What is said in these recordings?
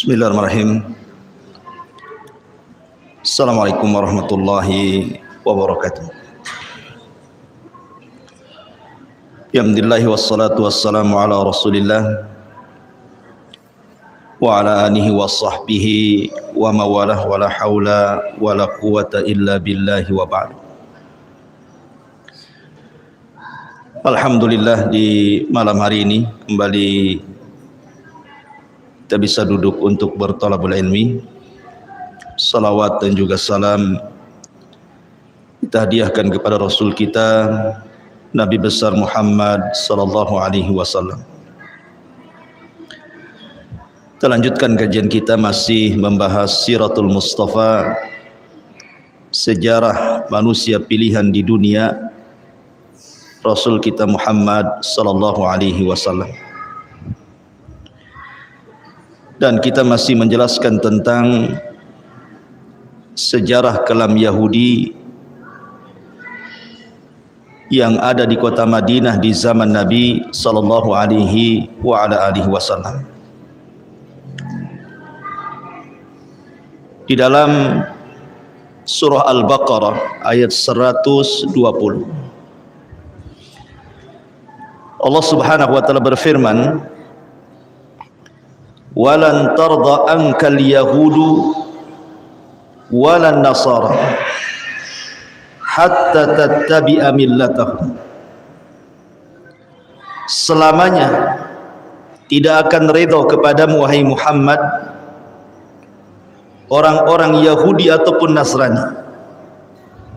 Bismillahirrahmanirrahim. Assalamualaikum warahmatullahi wabarakatuh. Alhamdulillah wassalatu wassalamu ala Rasulillah wa ala alihi wa sahbihi wa mawalah wa la hawla wa la quwata illa billahi wa ba'du. Alhamdulillah, di malam hari ini kembali kita bisa duduk untuk berthalabul ilmi. Salawat dan juga salam kita hadiahkan kepada Rasul kita Nabi besar Muhammad sallallahu alaihi wasallam. Kita lanjutkan kajian kita, masih membahas Siratul Mustafa, sejarah manusia pilihan di dunia, Rasul kita Muhammad sallallahu alaihi wasallam. Dan kita masih menjelaskan tentang sejarah kelam Yahudi yang ada di kota Madinah di zaman Nabi sallallahu alaihi wasallam. Di dalam surah Al-Baqarah ayat 120, Allah Subhanahu wa taala berfirman, walan tarda ankal yahudu walan nasara hatta tattabi'a millatahum. Selamanya tidak akan redha kepadamu wahai Muhammad orang-orang Yahudi ataupun Nasrani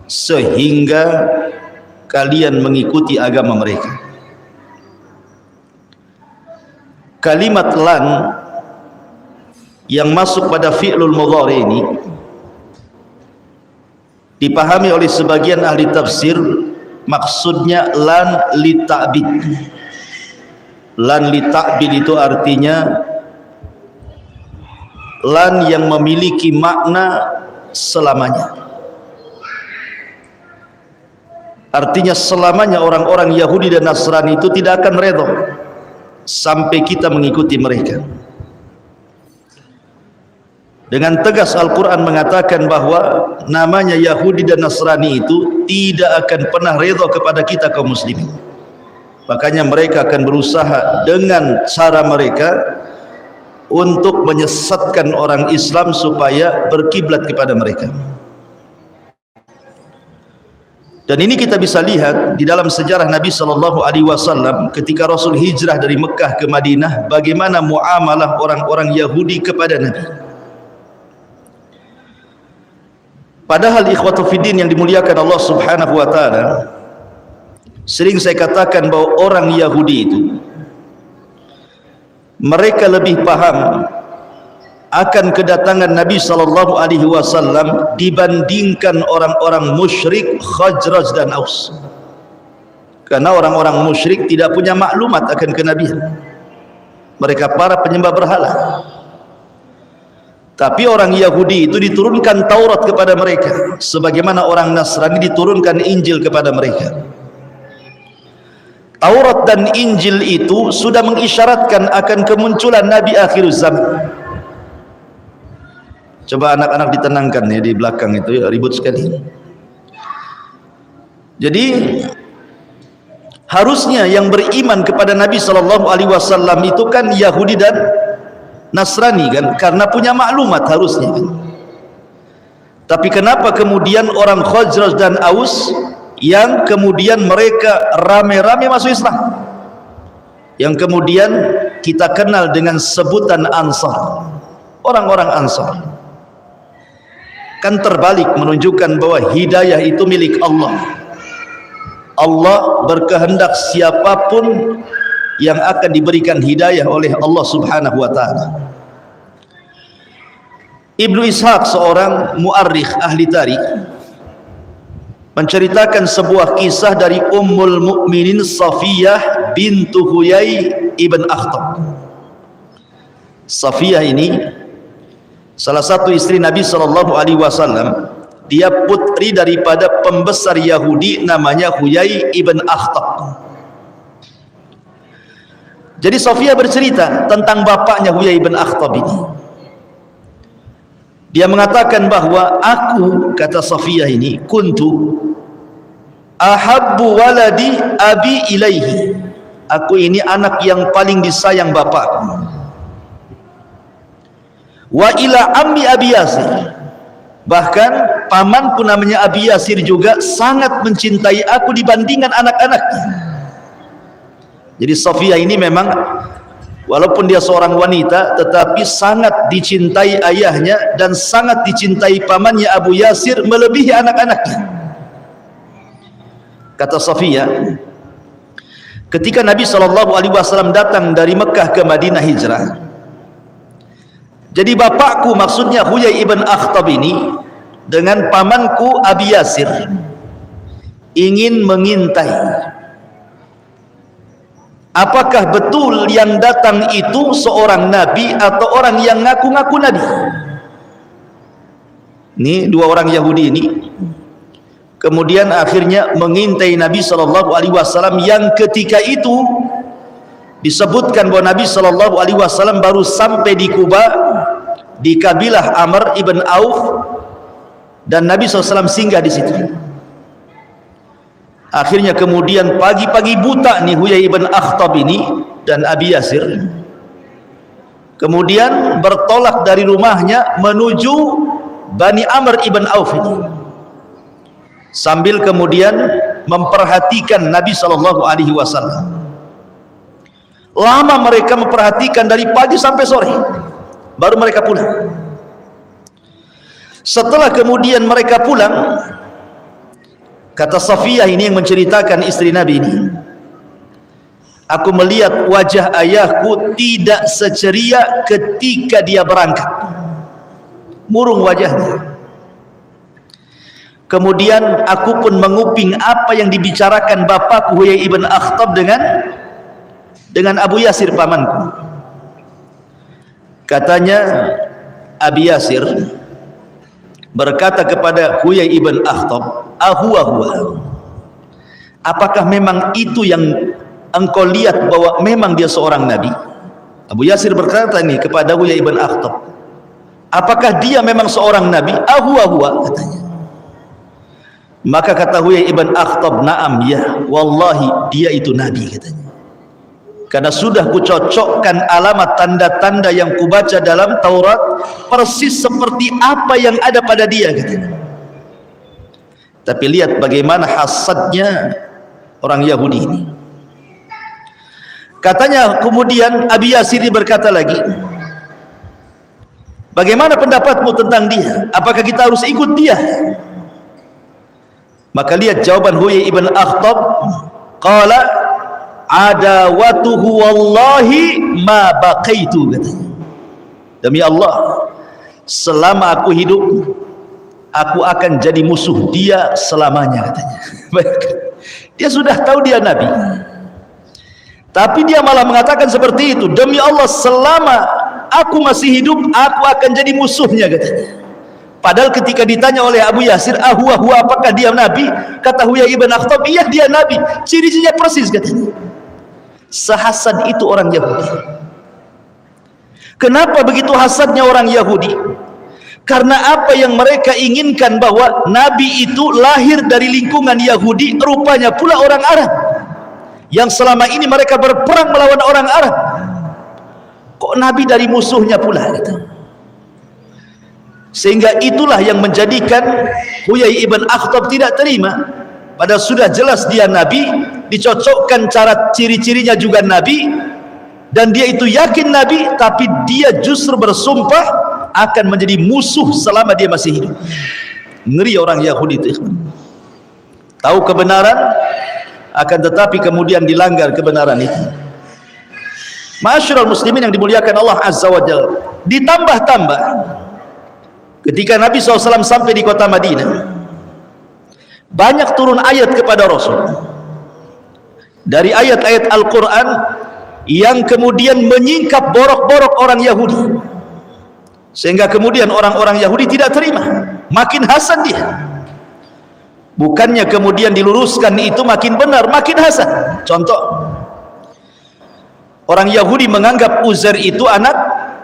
sehingga kalian mengikuti agama mereka. Kalimat lan yang masuk pada fi'lul mudhari ini dipahami oleh sebagian ahli tafsir, maksudnya lan li ta'bid. Lan li ta'bid itu artinya lan yang memiliki makna selamanya. Artinya selamanya orang-orang Yahudi dan Nasrani itu tidak akan redha sampai kita mengikuti mereka. Dengan tegas Al-Quran mengatakan bahwa namanya Yahudi dan Nasrani itu tidak akan pernah redha kepada kita kaum muslimin. Makanya mereka akan berusaha dengan cara mereka untuk menyesatkan orang Islam supaya berkiblat kepada mereka. Dan ini kita bisa lihat di dalam sejarah Nabi sallallahu alaihi wasallam ketika Rasul hijrah dari Mekah ke Madinah, bagaimana muamalah orang-orang Yahudi kepada Nabi. Padahal ikhwatu fiddin yang dimuliakan Allah Subhanahu wa taala, sering saya katakan bahwa orang Yahudi itu mereka lebih paham akan kedatangan Nabi sallallahu alaihi wasallam dibandingkan orang-orang musyrik Khazraj dan Aus. Karena orang-orang musyrik tidak punya maklumat akan kenabian. Mereka para penyembah berhala. Tapi orang Yahudi itu diturunkan Taurat kepada mereka, sebagaimana orang Nasrani diturunkan Injil kepada mereka. Taurat dan Injil itu sudah mengisyaratkan akan kemunculan Nabi akhir zaman. Coba anak-anak ditenangkan ya, di belakang itu ya, ribut sekali. Jadi harusnya yang beriman kepada Nabi sallallahu alaihi wasallam itu kan Yahudi dan Nasrani kan, karena punya maklumat harusnya kan. Tapi kenapa kemudian orang Khazraj dan Aus yang kemudian mereka rame-rame masuk Islam, yang kemudian kita kenal dengan sebutan Ansar, orang-orang Ansar, kan terbalik, menunjukkan bahwa hidayah itu milik Allah. Allah berkehendak siapapun yang akan diberikan hidayah oleh Allah Subhanahu wa taala. Ibnu Ishaq, seorang muarrikh ahli tarikh, menceritakan sebuah kisah dari Ummul Mukminin Safiyah bintu Huyai ibn Akhtab. Safiyah ini salah satu istri Nabi sallallahu alaihi wasallam. Dia putri daripada pembesar Yahudi namanya Huyai ibn Akhtab. Jadi Safiyah bercerita tentang bapaknya Huyai bin Akhtab ini. Dia mengatakan bahwa aku, kata Safiyah ini, kuntu ahabbu waladi abi ilaihi, aku ini anak yang paling disayang bapakku, wa ila ammi Abi Yasir, bahkan pamanku namanya Abi Yasir juga sangat mencintai aku dibandingkan anak-anaknya. Jadi Safiyah ini memang walaupun dia seorang wanita tetapi sangat dicintai ayahnya dan sangat dicintai pamannya Abu Yasir melebihi anak-anaknya. Kata Safiyah, ketika Nabi SAW datang dari Mekah ke Madinah hijrah, jadi bapakku, maksudnya Huyai ibn Akhtab ini, dengan pamanku Abi Yasir ingin mengintai apakah betul yang datang itu seorang nabi atau orang yang ngaku-ngaku nabi. Ini dua orang Yahudi ini kemudian akhirnya mengintai Nabi SAW, yang ketika itu disebutkan bahwa Nabi SAW baru sampai di Kuba, di kabilah Amr ibn Auf, dan Nabi SAW singgah di situ. Akhirnya kemudian pagi-pagi buta nih Huyai ibn Akhtab ini dan Abi Yasir kemudian bertolak dari rumahnya menuju Bani Amr ibn Auf ini, sambil kemudian memperhatikan Nabi SAW. Lama mereka memperhatikan dari pagi sampai sore, baru mereka pulang. Setelah kemudian mereka pulang, kata Safiyah ini yang menceritakan istri Nabi ini, aku melihat wajah ayahku tidak seceria ketika dia berangkat, murung wajahnya. Kemudian aku pun menguping apa yang dibicarakan bapakku Huyai ibn Akhtab dengan Abu Yasir pamanku. Katanya Abi Yasir berkata kepada Huyai ibn Akhtab, ahuwa, apakah memang itu yang engkau lihat bahwa memang dia seorang nabi? Abu Yasir berkata ini kepada Huyai ibn Akhtab, apakah dia memang seorang nabi? Ahuwa, katanya. Maka kata Huyai ibn Akhtab, naam, ya, wallahi dia itu nabi, katanya. Karena sudah kucocokkan alamat tanda-tanda yang kubaca dalam Taurat persis seperti apa yang ada pada dia, katanya. Tapi lihat bagaimana hasadnya orang Yahudi ini. Katanya kemudian Abi Yasir berkata lagi, bagaimana pendapatmu tentang dia? Apakah kita harus ikut dia? Maka lihat jawaban Huyai ibn Akhtab, qala adawatuhu wallahi ma baqaitu, katanya. Demi Allah, selama aku hidup aku akan jadi musuh dia selamanya, katanya. Dia sudah tahu dia nabi, tapi dia malah mengatakan seperti itu, demi Allah selama aku masih hidup aku akan jadi musuhnya, katanya. Padahal ketika ditanya oleh Abu Yasir, ahuwa, apakah dia nabi? Kata Huyai ibn Akhtab, iya dia nabi, ciri-cirinya persis, katanya. Sehasad itu orang Yahudi. Kenapa begitu hasadnya orang Yahudi? Karena apa yang mereka inginkan, bahwa nabi itu lahir dari lingkungan Yahudi, rupanya pula orang Arab yang selama ini mereka berperang melawan orang Arab. Kok nabi dari musuhnya pula, gitu. Sehingga itulah yang menjadikan Huyai ibn Akhtab tidak terima. Padahal sudah jelas dia nabi, dicocokkan cara ciri-cirinya juga nabi, dan dia itu yakin nabi, tapi dia justru bersumpah akan menjadi musuh selama dia masih hidup. Ngeri orang Yahudi itu. Tahu kebenaran, akan tetapi kemudian dilanggar kebenaran itu. Ma'asyiral muslimin yang dimuliakan Allah Azza wa Jalla, ditambah-tambah ketika Nabi SAW sampai di kota Madinah, banyak turun ayat kepada Rasul dari ayat-ayat Al-Quran yang kemudian menyingkap borok-borok orang Yahudi, sehingga kemudian orang-orang Yahudi tidak terima, makin hasad dia. Bukannya kemudian diluruskan itu makin benar, makin hasad. Contoh, orang Yahudi menganggap Uzair itu anak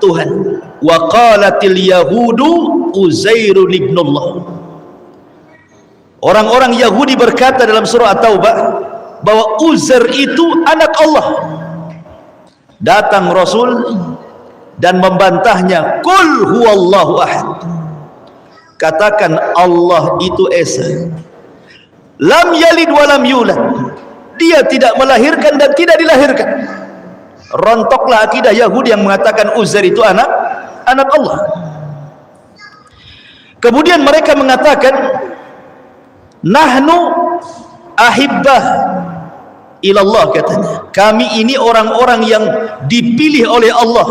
Tuhan. Wa qalatil yahudu Uzairun ibnullah. Orang-orang Yahudi berkata dalam surah At-Taubah bahwa Uzair itu anak Allah. Datang Rasul dan membantahnya, qul huwallahu ahad, katakan Allah itu esa, lam yalid walam yulad, dia tidak melahirkan dan tidak dilahirkan. Rontoklah akidah Yahudi yang mengatakan Uzair itu anak Allah. Kemudian mereka mengatakan nahnu ahibbah ilallah, katanya kami ini orang-orang yang dipilih oleh Allah,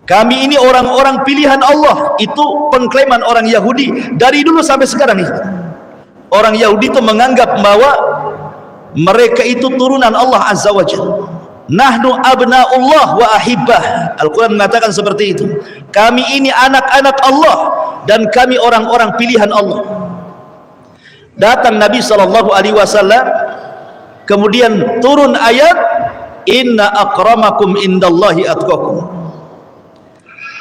kami ini orang-orang pilihan Allah. Itu pengklaiman orang Yahudi dari dulu sampai sekarang ini. Orang Yahudi itu menganggap bahwa mereka itu turunan Allah Azza wa Jalla. Nahnu abna'ullah wa ahibbah. Al-Quran mengatakan seperti itu. Kami ini anak-anak Allah dan kami orang-orang pilihan Allah. Datang Nabi SAW, kemudian turun ayat inna akramakum indallahi atqakum,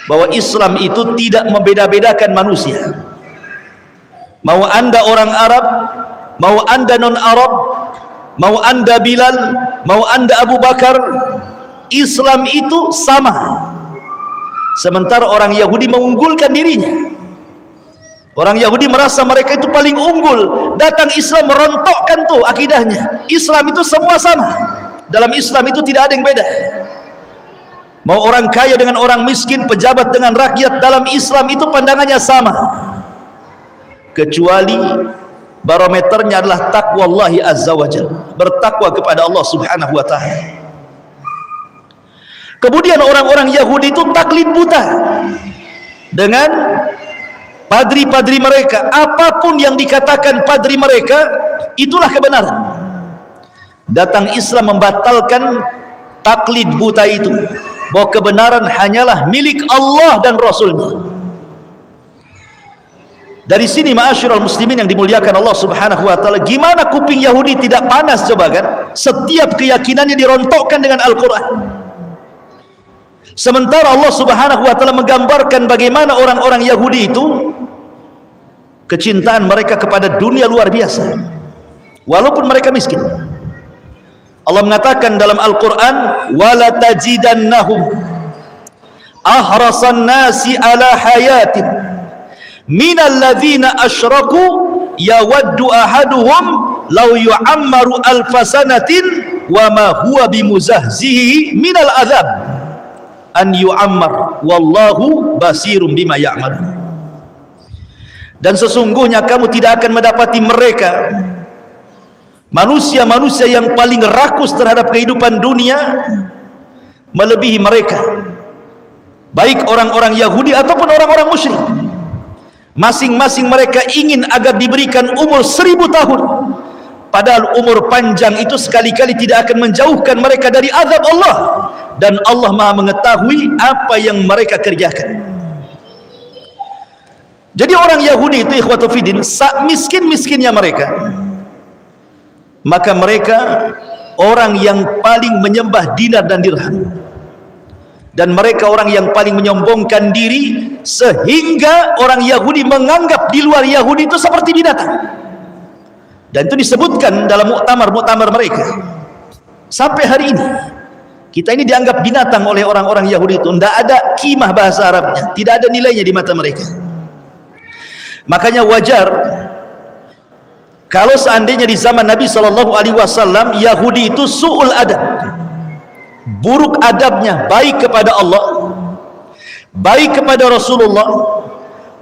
bahwa Islam itu tidak membeda-bedakan manusia. Mau anda orang Arab, mau anda non-Arab, mau anda Bilal, mau anda Abu Bakar, Islam itu sama. Sementara orang Yahudi mengunggulkan dirinya. Orang Yahudi merasa mereka itu paling unggul. Datang Islam merontokkan tuh akidahnya. Islam itu semua sama. Dalam Islam itu tidak ada yang beda. Mau orang kaya dengan orang miskin, pejabat dengan rakyat, dalam Islam itu pandangannya sama. Kecuali barometernya adalah taqwallahi azza wa jalla, bertakwa kepada Allah subhanahu wa ta'ala. Kemudian orang-orang Yahudi itu taklid buta dengan padri-padri mereka. Apapun yang dikatakan padri mereka, itulah kebenaran. Datang Islam membatalkan taklid buta itu, bahwa kebenaran hanyalah milik Allah dan Rasulnya. Dari sini ma'asyiral muslimin yang dimuliakan Allah subhanahu wa ta'ala, gimana kuping Yahudi tidak panas coba kan? Setiap keyakinannya dirontokkan dengan Al-Quran. Sementara Allah subhanahu wa ta'ala menggambarkan bagaimana orang-orang Yahudi itu kecintaan mereka kepada dunia luar biasa walaupun mereka miskin. Allah mengatakan dalam Al-Quran, wala tajidannahum ahrasan nasi ala hayatin minal ladzina asyraku yawaddu ahaduhum law yu'ammaru alfasanatin wa ma huwa bimuzahzihi minal azab an yu'ammar wallahu basirum bima ya'malun. Dan sesungguhnya kamu tidak akan mendapati mereka, manusia-manusia yang paling rakus terhadap kehidupan dunia, melebihi mereka, baik orang-orang Yahudi ataupun orang-orang musyrik. Masing-masing mereka ingin agar diberikan umur 1000 tahun, padahal umur panjang itu sekali-kali tidak akan menjauhkan mereka dari azab Allah, dan Allah Maha mengetahui apa yang mereka kerjakan. Jadi orang Yahudi itu ikhwatu fiddin, miskin-miskinnya mereka, maka mereka orang yang paling menyembah dinar dan dirham, dan mereka orang yang paling menyombongkan diri, sehingga orang Yahudi menganggap di luar Yahudi itu seperti binatang. Dan itu disebutkan dalam muktamar-muktamar mereka. Sampai hari ini kita ini dianggap binatang oleh orang-orang Yahudi itu. Tidak ada kimah bahasa Arabnya, tidak ada nilainya di mata mereka. Makanya wajar kalau seandainya di zaman Nabi SAW Yahudi itu su'ul adab, buruk adabnya, baik kepada Allah, baik kepada Rasulullah,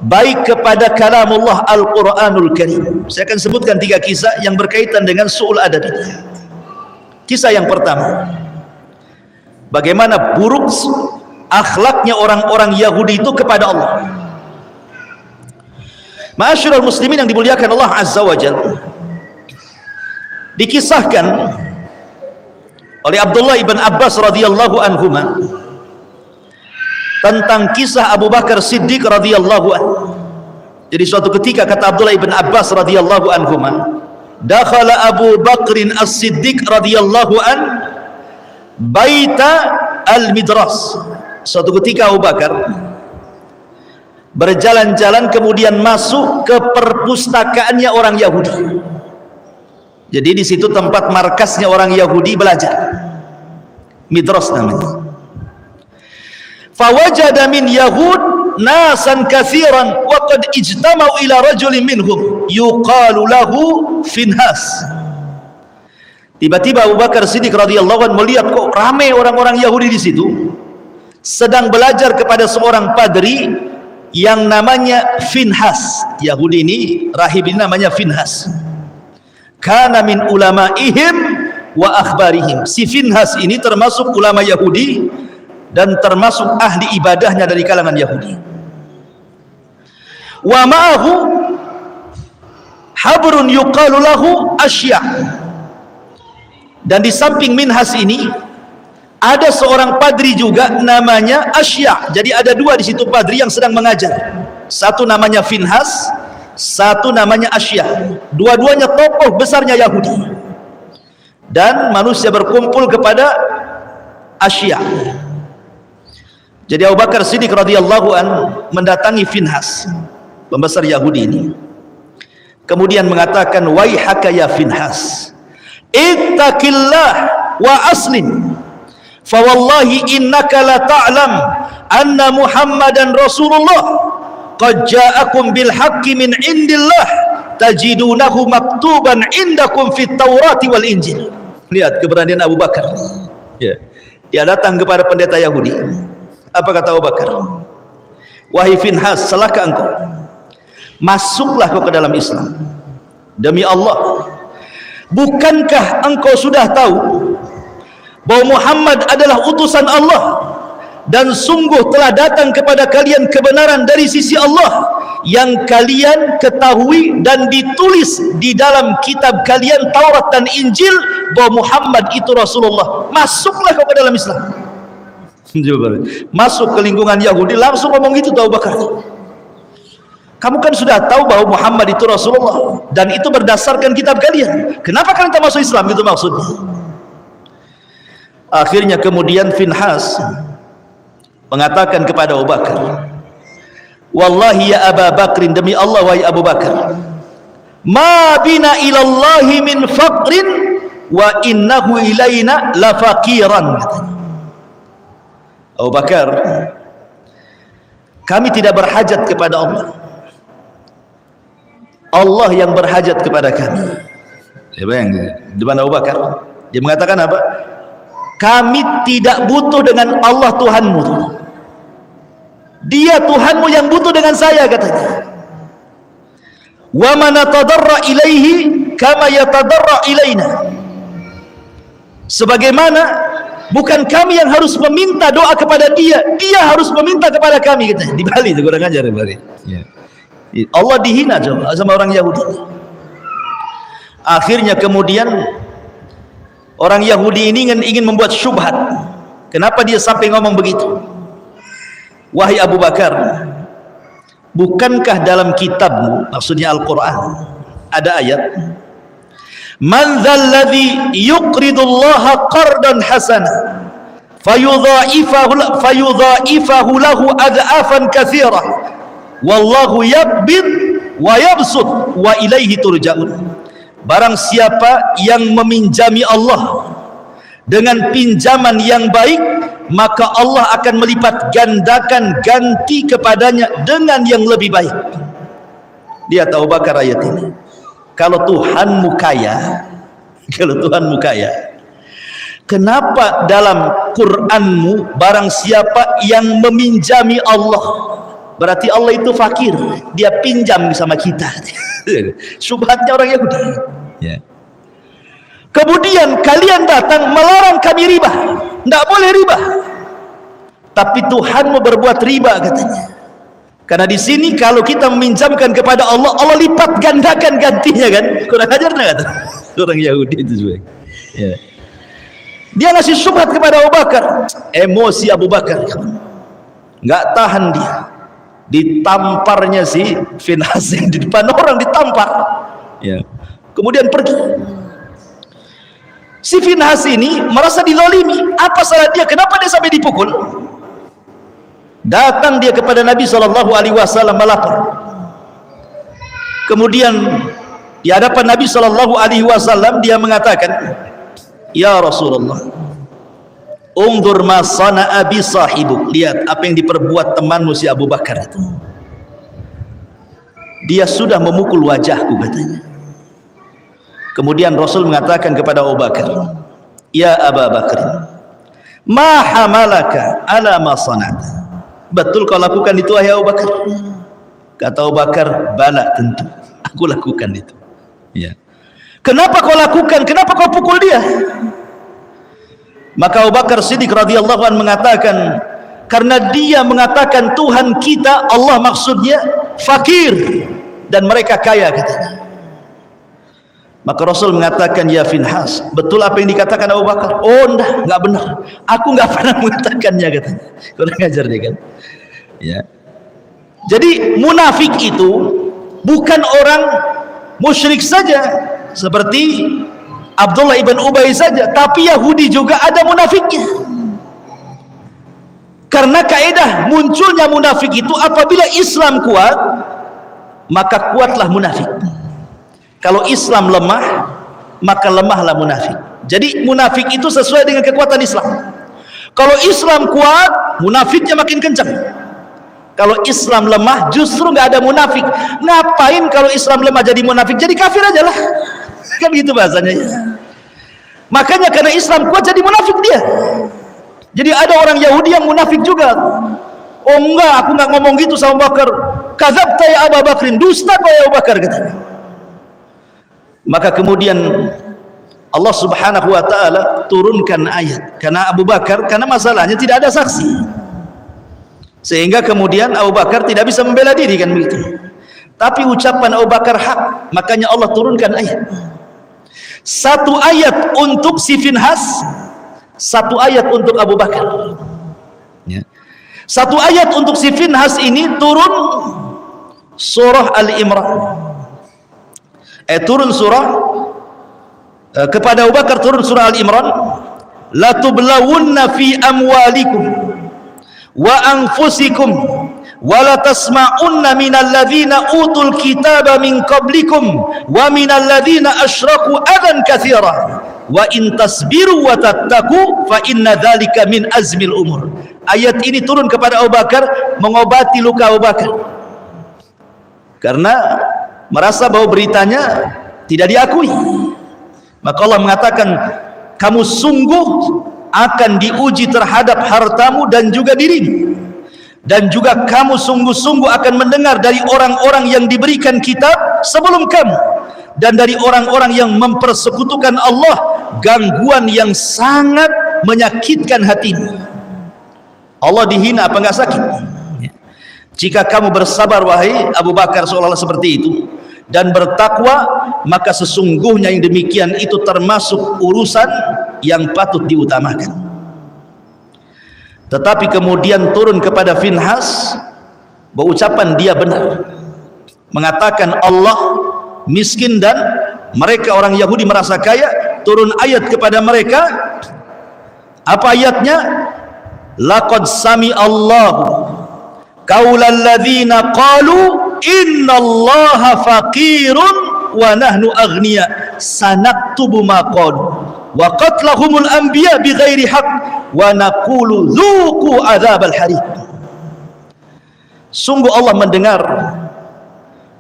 baik kepada kalamullah Al-Quranul Karim. Saya akan sebutkan 3 kisah yang berkaitan dengan su'ul adab ini. Kisah yang pertama, bagaimana buruk akhlaknya orang-orang Yahudi itu kepada Allah. Ma'asyiral muslimin yang dimuliakan Allah Azza wa Jalla, dikisahkan oleh Abdullah ibn Abbas radhiyallahu anhuma tentang kisah Abu Bakar Siddiq radhiyallahu anhu. Jadi suatu ketika kata Abdullah ibn Abbas radhiyallahu anhuma, dakhala Abu Bakrin as-Siddiq radhiyallahu an baita al-midras. Suatu ketika Abu Bakar berjalan-jalan kemudian masuk ke perpustakaannya orang Yahudi. Jadi di situ tempat markasnya orang Yahudi belajar, midras namanya. Fawajada min Yahud nasan katsiran wa qad ijtama'u ila rajulin minhum yuqalu lahu Finhas. Tiba-tiba Abu Bakar Siddiq radhiyallahu anhu melihat kok ramai orang-orang Yahudi di situ sedang belajar kepada seorang padri yang namanya Finhas. Yahudi ini, rahib ini namanya Finhas. Kana min ulama'ihim wa akhbarihim. Si Finhas ini termasuk ulama Yahudi dan termasuk ahli ibadahnya dari kalangan Yahudi. Wa ma'ahu habrun yuqalu lahu Asya'. Dan di samping Minhas ini ada seorang padri juga namanya Asya'. Jadi ada dua di situ padri yang sedang mengajar. Satu namanya Finhas, satu namanya Asya'. Dua-duanya tokoh besarnya Yahudi. Dan manusia berkumpul kepada Asya'. Jadi Abu Bakar Siddiq radhiyallahu an mendatangi Finhas, pembesar Yahudi ini. Kemudian mengatakan, "Waihaka ya Finhas, ittaqillah wa aslim. Fa wallahi innaka la ta'lam anna Muhammadan Rasulullah qad ja'akum bil haqqi min indillah tajidunahu maktuban indakum fit Taurati wal Injil." Lihat keberanian Abu Bakar. Ya. Dia datang kepada pendeta Yahudi. Apa kata Abu Bakar? "Wahai Finhas, celaka engkau. Masuklah kau ke dalam Islam. Demi Allah, bukankah engkau sudah tahu bahwa Muhammad adalah utusan Allah dan sungguh telah datang kepada kalian kebenaran dari sisi Allah yang kalian ketahui dan ditulis di dalam kitab kalian Taurat dan Injil bahwa Muhammad itu Rasulullah. Masuklah kau ke dalam Islam." Masuk ke lingkungan Yahudi langsung ngomong gitu Abu Bakar. Kamu kan sudah tahu bahwa Muhammad itu Rasulullah dan itu berdasarkan kitab kalian. Kenapa kalian tak masuk Islam? Itu maksudnya. Akhirnya kemudian Finhas mengatakan kepada Abu Bakar, "Wallahi ya Abu Bakrin, demi Allah wahai Abu Bakar, ma bina ilallahi min faqrin wa innahu ilaina la faqiran." Abu Bakar, kami tidak berhajat kepada Allah. Allah yang berhajat kepada kami. Ya, bayang, di mana Abu Bakar? Dia mengatakan apa? Kami tidak butuh dengan Allah Tuhanmu. Dia Tuhanmu yang butuh dengan saya, katanya. Wa man tadarra ilaihi kama yatadarra ilaina. Sebagaimana bukan kami yang harus meminta doa kepada dia, dia harus meminta kepada kami, katanya. Di Bali itu kurang ajar di Bali. Ya. Allah dihina sama orang Yahudi. Akhirnya kemudian orang Yahudi ini ingin membuat syubhat. Kenapa dia sampai ngomong begitu? Wahai Abu Bakar, bukankah dalam kitabmu, maksudnya Al-Quran, ada ayat, "Man dzalladzi yuqridullaha qardan hasana fayudha'ifahu lahu ad'afan katsirah wallahu yaqbid wa yabsut wa ilaihi turja'un." Barang siapa yang meminjami Allah dengan pinjaman yang baik, maka Allah akan melipat gandakan ganti kepadanya dengan yang lebih baik. Dia tahu bakar ayat ini. Kalau Tuhanmu kaya, kenapa dalam Qur'anmu barang siapa yang meminjami Allah, berarti Allah itu fakir, dia pinjam sama kita. Syubhatnya orang Yahudi. Ya. Kemudian kalian datang melarang kami riba, tidak boleh riba. Tapi Tuhanmu berbuat riba, katanya. Karena di sini kalau kita meminjamkan kepada Allah, Allah lipat gandakan gantinya, kan? Kurang ajar nggak, kata orang Yahudi itu juga. Ya. Dia ngasih syubhat kepada Abu Bakar. Emosi Abu Bakar, nggak tahan dia. Ditamparnya si Finhas yang di depan orang, ditampar. Ya. Kemudian pergi. Si Finhas ini merasa dilolimi. Apa salah dia? Kenapa dia sampai dipukul? Datang dia kepada Nabi SAW melapor. Kemudian di hadapan Nabi SAW dia mengatakan, ya Rasulullah, unzur ma sana'a bi sahibuk, lihat apa yang diperbuat temanmu si Abu Bakar itu. Dia sudah memukul wajahku, katanya. Kemudian Rasul mengatakan kepada Abu Bakar, ya Abu Bakar, ma hamalaka ala ma sana'ta, betul kau lakukan itu wahai Abu Bakar? Kata Abu Bakar, bala, tentu aku lakukan itu. Ya. Kenapa kau lakukan? Kenapa kau pukul dia? Maka Abu Bakar Siddiq radhiyallahu anhu mengatakan, karena dia mengatakan Tuhan kita, Allah maksudnya, fakir dan mereka kaya, katanya. Maka Rasul mengatakan, ya Finhas, betul apa yang dikatakan Abu Bakar? Oh enggak benar, aku enggak pernah mengatakannya, katanya. Kurang ajar dia, kan? Ya. Jadi munafik itu bukan orang musyrik saja seperti Abdullah ibn Ubay saja, tapi Yahudi juga ada munafiknya. Karena kaidah munculnya munafik itu apabila Islam kuat, maka kuatlah munafik. Kalau Islam lemah, maka lemahlah munafik. Jadi munafik itu sesuai dengan kekuatan Islam. Kalau Islam kuat, munafiknya makin kencang. Kalau Islam lemah, justru nggak ada munafik. Ngapain kalau Islam lemah jadi munafik? Jadi kafir aja lah. Kan gitu bahasanya. Makanya karena Islam kuat jadi munafik dia. Jadi ada orang Yahudi yang munafik juga. Oh enggak, aku nggak ngomong gitu sama Bakar. Kadzabta ya Abu Bakrin, dusta kau ya Abu Bakar, katanya. Maka kemudian Allah Subhanahu wa taala turunkan ayat karena Abu Bakar, karena masalahnya tidak ada saksi. Sehingga kemudian Abu Bakar tidak bisa membela diri, kan begitu. Tapi ucapan Abu Bakar hak, makanya Allah turunkan ayat. Satu ayat untuk si Finhas, satu ayat untuk Abu Bakar. Ya. Satu ayat untuk si Finhas ini turun surah Al-Imran. Turun surah kepada Abu Bakar turun surah Al-Imran. La tublawunna fi amwalikum wa anfusikum wa la tasma'unna minal ladzina utul kitaba min qablikum wa minal ladzina asyraku adan katsira wa in tasbiru wa tattaqu fa inna dzalika min azmil umur. Ayat ini turun kepada Abu Bakar mengobati luka Abu Bakar karena merasa bahwa beritanya tidak diakui. Maka Allah mengatakan, kamu sungguh akan diuji terhadap hartamu dan juga dirimu, dan juga kamu sungguh-sungguh akan mendengar dari orang-orang yang diberikan kitab sebelum kamu, dan dari orang-orang yang mempersekutukan Allah gangguan yang sangat menyakitkan hatimu. Allah dihina apa enggak sakit? Jika kamu bersabar wahai Abu Bakar seolah-olah seperti itu dan bertakwa, maka sesungguhnya yang demikian itu termasuk urusan yang patut diutamakan. Tetapi kemudian turun kepada Finhas, berucapan dia benar, mengatakan Allah miskin dan mereka orang Yahudi merasa kaya. Turun ayat kepada mereka, apa ayatnya? Laqad sami Allahu qaulal ladzina qalu innallaha faqirun wa nahnu aghniya sanaktubu ma qalu wa qatlahumul anbiya bighairi haqq wa naqulu dzuqu adzabal hariq. Sungguh Allah mendengar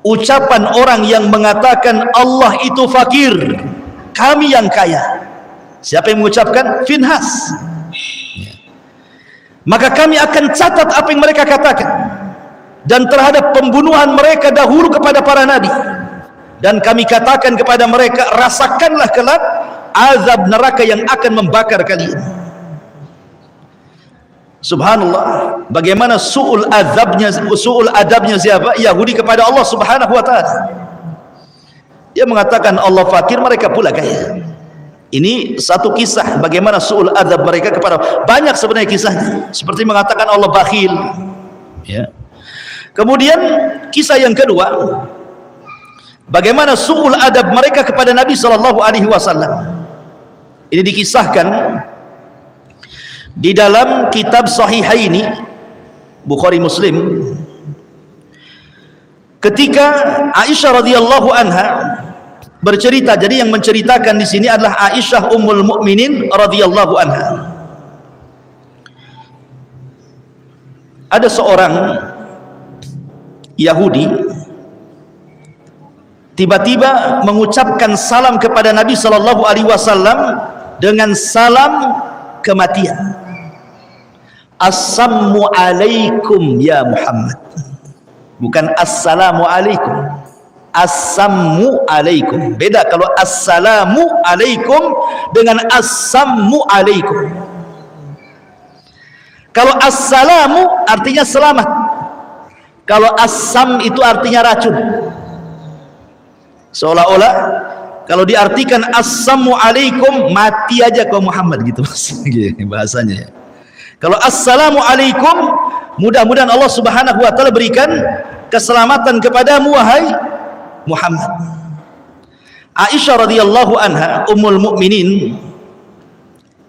ucapan orang yang mengatakan Allah itu fakir, kami yang kaya. Siapa yang mengucapkan? Finhas. Maka kami akan catat apa yang mereka katakan, dan terhadap pembunuhan mereka dahulu kepada para nabi, dan kami katakan kepada mereka, rasakanlah kelak azab neraka yang akan membakar kalian. Subhanallah, bagaimana su'ul adabnya siapa? Yahudi kepada Allah Subhanahu wa ta'ala. Dia mengatakan Allah fakir, mereka pula kaya. Ini satu kisah bagaimana su'ul adab mereka kepada, banyak sebenarnya kisahnya, seperti mengatakan Allah bakhil, ya. Kemudian kisah yang kedua, bagaimana su'ul adab mereka kepada Nabi SAW. Ini dikisahkan di dalam kitab Sahihaini Bukhari Muslim, ketika Aisyah radhiyallahu anha bercerita. Jadi yang menceritakan di sini adalah Aisyah Ummul Mukminin radhiyallahu anha. Ada seorang Yahudi tiba-tiba mengucapkan salam kepada Nabi sallallahu alaihi wasallam dengan salam kematian. Assalamu alaikum ya Muhammad. Bukan assalamu alaikum. Assamu alaikum. Beda kalau assalamu alaikum dengan assamu alaikum. Kalau assalamu artinya selamat. Kalau assam itu artinya racun. Seolah-olah kalau diartikan assamu alaikum, mati aja kau Muhammad gitu bahasanya. Kalau assalamu alaikum, mudah-mudahan Allah Subhanahu wa taala berikan keselamatan kepadamu wahai Muhammad. Aisyah radhiyallahu anha Ummul Mukminin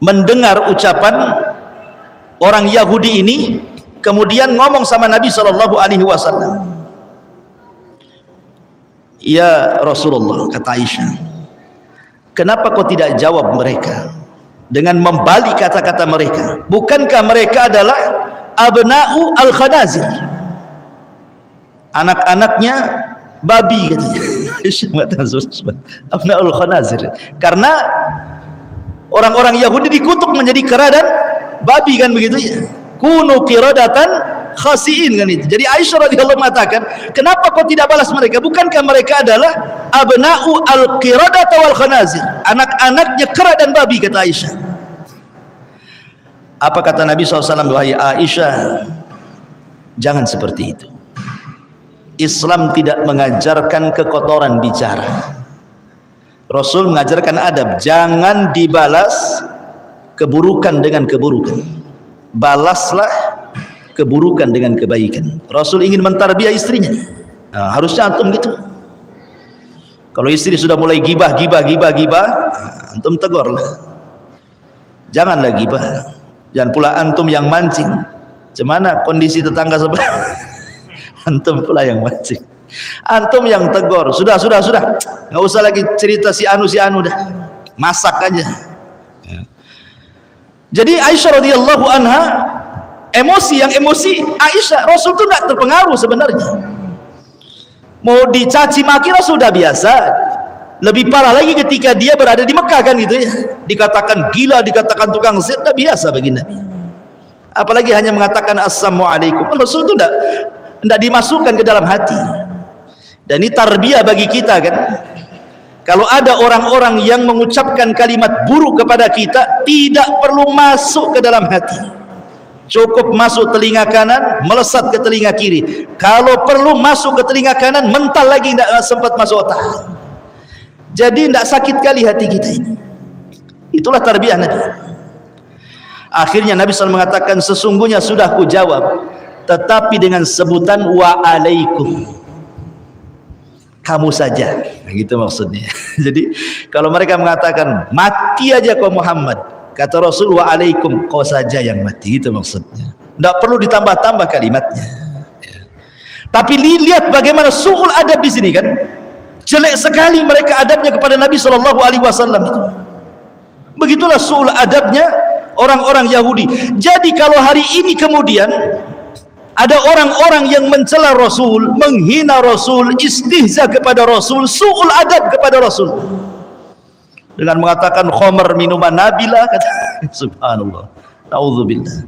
mendengar ucapan orang Yahudi ini, kemudian ngomong sama Nabi sallallahu alaihi wasallam. Ya Rasulullah, kata Aisyah, kenapa kau tidak jawab mereka dengan membalik kata-kata mereka? Bukankah mereka adalah abna'u al-khanazir, anak-anaknya babi katanya. Abna'ul khanazir, karena orang-orang Yahudi dikutuk menjadi kera dan babi, kan begitu ya. Kunu qiradatan khasiin, kan itu. Jadi Aisyah radhiyallahu mengatakan, kenapa kau tidak balas mereka? Bukankah mereka adalah abna'u al-qiradata wal khanazir, anak-anaknya kera dan babi, kata Aisyah. Apa kata Nabi SAW? Wahai Aisyah, jangan seperti itu. Islam tidak mengajarkan kekotoran bicara. Rasul mengajarkan adab, jangan dibalas keburukan dengan keburukan, balaslah keburukan dengan kebaikan. Rasul ingin mentarbiah istrinya. Nah, harusnya antum gitu. Kalau istri sudah mulai gibah, antum tegurlah. Janganlah gibah. Jangan pula antum yang mancing. Cemana kondisi tetangga sebelah? Antum pula yang mancing. Antum yang tegur. Sudah. Nggak usah lagi cerita si anu dah. Masak aja. Jadi Aisyah radhiyallahu anha emosi Aisyah. Rasul itu nggak terpengaruh sebenarnya. Mau dicaci maki Rasul sudah biasa. Lebih parah lagi ketika dia berada di Mekah, kan gitu ya. Dikatakan gila, dikatakan tukang zina, biasa bagi Nabi. Apalagi hanya mengatakan assalamualaikum. Rasul itu tidak dimasukkan ke dalam hati. Dan ini tarbiyah bagi kita, kan. Kalau ada orang-orang yang mengucapkan kalimat buruk kepada kita, tidak perlu masuk ke dalam hati. Cukup masuk telinga kanan, melesat ke telinga kiri. Kalau perlu masuk ke telinga kanan, mental lagi, tidak sempat masuk otak. Jadi tidak sakit kali hati kita ini. Itulah tarbiyah Nabi. Akhirnya Nabi SAW mengatakan, sesungguhnya sudah ku jawab, tetapi dengan sebutan wa alaikum, kamu saja. Nah, gitu maksudnya. Jadi kalau mereka mengatakan mati aja kau Muhammad, kata Rasul wa alaikum, kau saja yang mati. Gitu maksudnya. Tidak perlu ditambah-tambah kalimatnya. Tapi lihat bagaimana su'ul adab di sini, kan. Jelek sekali mereka adabnya kepada Nabi SAW itu. Begitulah su'ul adabnya orang-orang Yahudi. Jadi kalau hari ini kemudian ada orang-orang yang mencela Rasul, menghina Rasul, istihza kepada Rasul, su'ul adab kepada Rasul, dengan mengatakan khamar minuman nabilah, kata subhanallah, naudzubillah.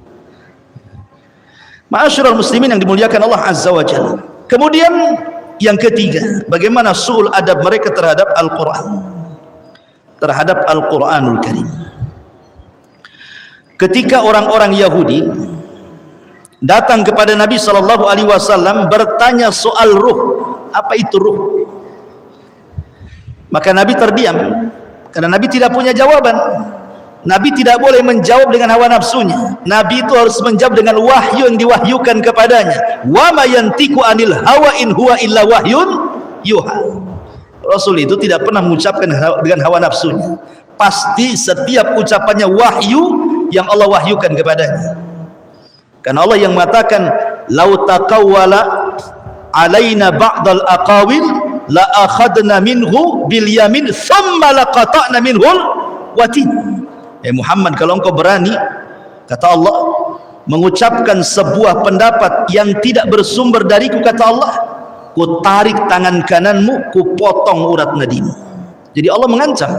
Ma'asyiral muslimin yang dimuliakan Allah Azza wa Jalla. Kemudian yang ketiga, bagaimana su'ul adab mereka terhadap Al-Quran, terhadap Al-Quranul Karim. Ketika orang-orang Yahudi datang kepada Nabi SAW bertanya soal ruh, apa itu ruh? Maka Nabi terdiam, karena Nabi tidak punya jawaban. Nabi tidak boleh menjawab dengan hawa nafsunya. Nabi itu harus menjawab dengan wahyu yang diwahyukan kepadanya. Wa ma yantiqu anil hawa in huwa illa wahyun yuha. Rasul itu tidak pernah mengucapkan dengan hawa nafsunya. Pasti setiap ucapannya wahyu yang Allah wahyukan kepadanya. Karena Allah yang mengatakan "Lau taqawwala alaina ba'dal aqawil la akhadna minhu bil yamin thumma laqata'na minhul watin." Muhammad, kalau engkau berani, kata Allah, mengucapkan sebuah pendapat yang tidak bersumber dariku, kata Allah, ku tarik tangan kananmu, ku potong urat nadimu. Jadi Allah mengancam,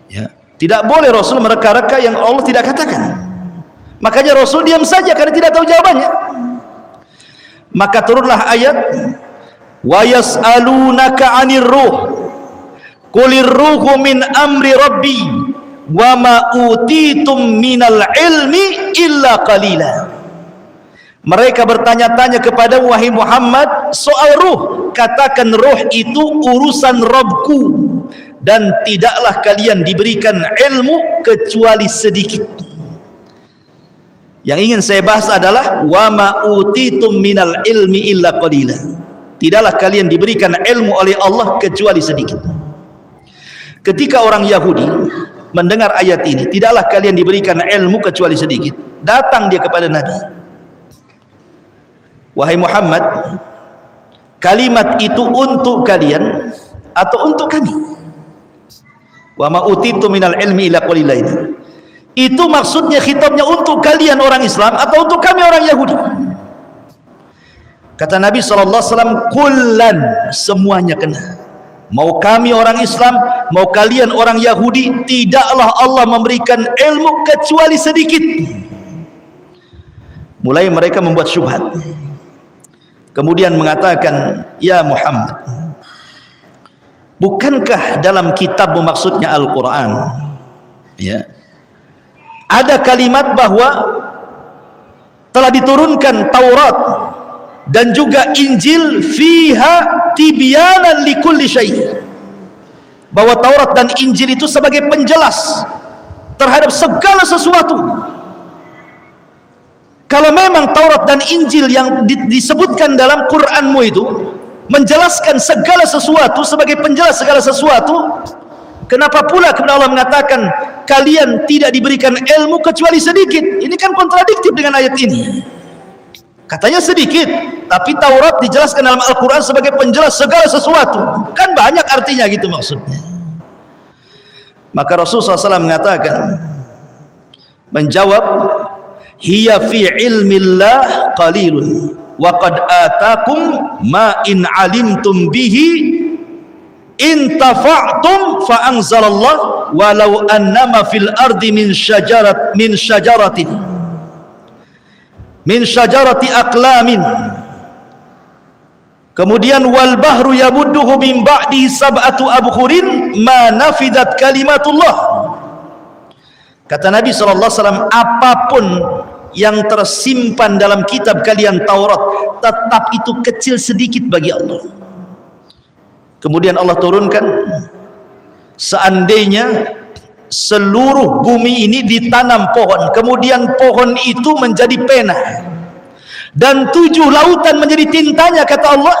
ya, tidak boleh Rasul mereka-reka yang Allah tidak katakan. Makanya Rasul diam saja karena tidak tahu jawabannya. Maka turunlah ayat, wa yas'alunaka 'anir ruh qulir ruhu min amri rabbi wa ma utitum minal ilmi illa qalila. Mereka bertanya-tanya kepada wahai Muhammad soal ruh, katakan ruh itu urusan Rabbku dan tidaklah kalian diberikan ilmu kecuali sedikit. Yang ingin saya bahas adalah wa ma utitum minal ilmi illa qalila. Tidaklah kalian diberikan ilmu oleh Allah kecuali sedikit. Ketika orang Yahudi mendengar ayat ini, tidaklah kalian diberikan ilmu kecuali sedikit, datang dia kepada Nabi, wahai Muhammad, kalimat itu untuk kalian atau untuk kami? Wa ma utitu minal ilmi illa qalila, itu maksudnya khitabnya untuk kalian orang Islam atau untuk kami orang Yahudi? Kata Nabi SAW, kullan, semuanya kena. Mau kami orang Islam, mau kalian orang Yahudi, tidaklah Allah memberikan ilmu kecuali sedikit. Mulai mereka membuat syubhat, kemudian mengatakan, ya Muhammad, bukankah dalam kitab maksudnya Al-Quran, ya, ada kalimat bahwa telah diturunkan Taurat dan juga Injil, fiha tibyanan likulli syai', bahwa Taurat dan Injil itu sebagai penjelas terhadap segala sesuatu. Kalau memang Taurat dan Injil yang disebutkan dalam Qur'anmu itu menjelaskan segala sesuatu sebagai penjelas segala sesuatu, kenapa pula kemudian Allah mengatakan kalian tidak diberikan ilmu kecuali sedikit? Ini kan kontradiktif dengan ayat ini. Katanya sedikit, tapi Taurat dijelaskan dalam Al-Quran sebagai penjelas segala sesuatu. Kan banyak artinya gitu maksudnya. Maka Rasulullah SAW mengatakan, menjawab, hiya fi ilmillah qalilun wa qad atakum ma in alimtum bihi in tafa'tum fa anzalallah walau annama fil ardi min syajarati aqlamin. Kemudian wal bahru yamudduhu min ba'dihi sab'atu abhurin ma nafidat kalimatullah. Kata Nabi SAW, apapun yang tersimpan dalam kitab kalian Taurat, tetap itu kecil sedikit bagi Allah. Kemudian Allah turunkan, seandainya seluruh bumi ini ditanam pohon, kemudian pohon itu menjadi pena dan 7 lautan menjadi tintanya, kata Allah,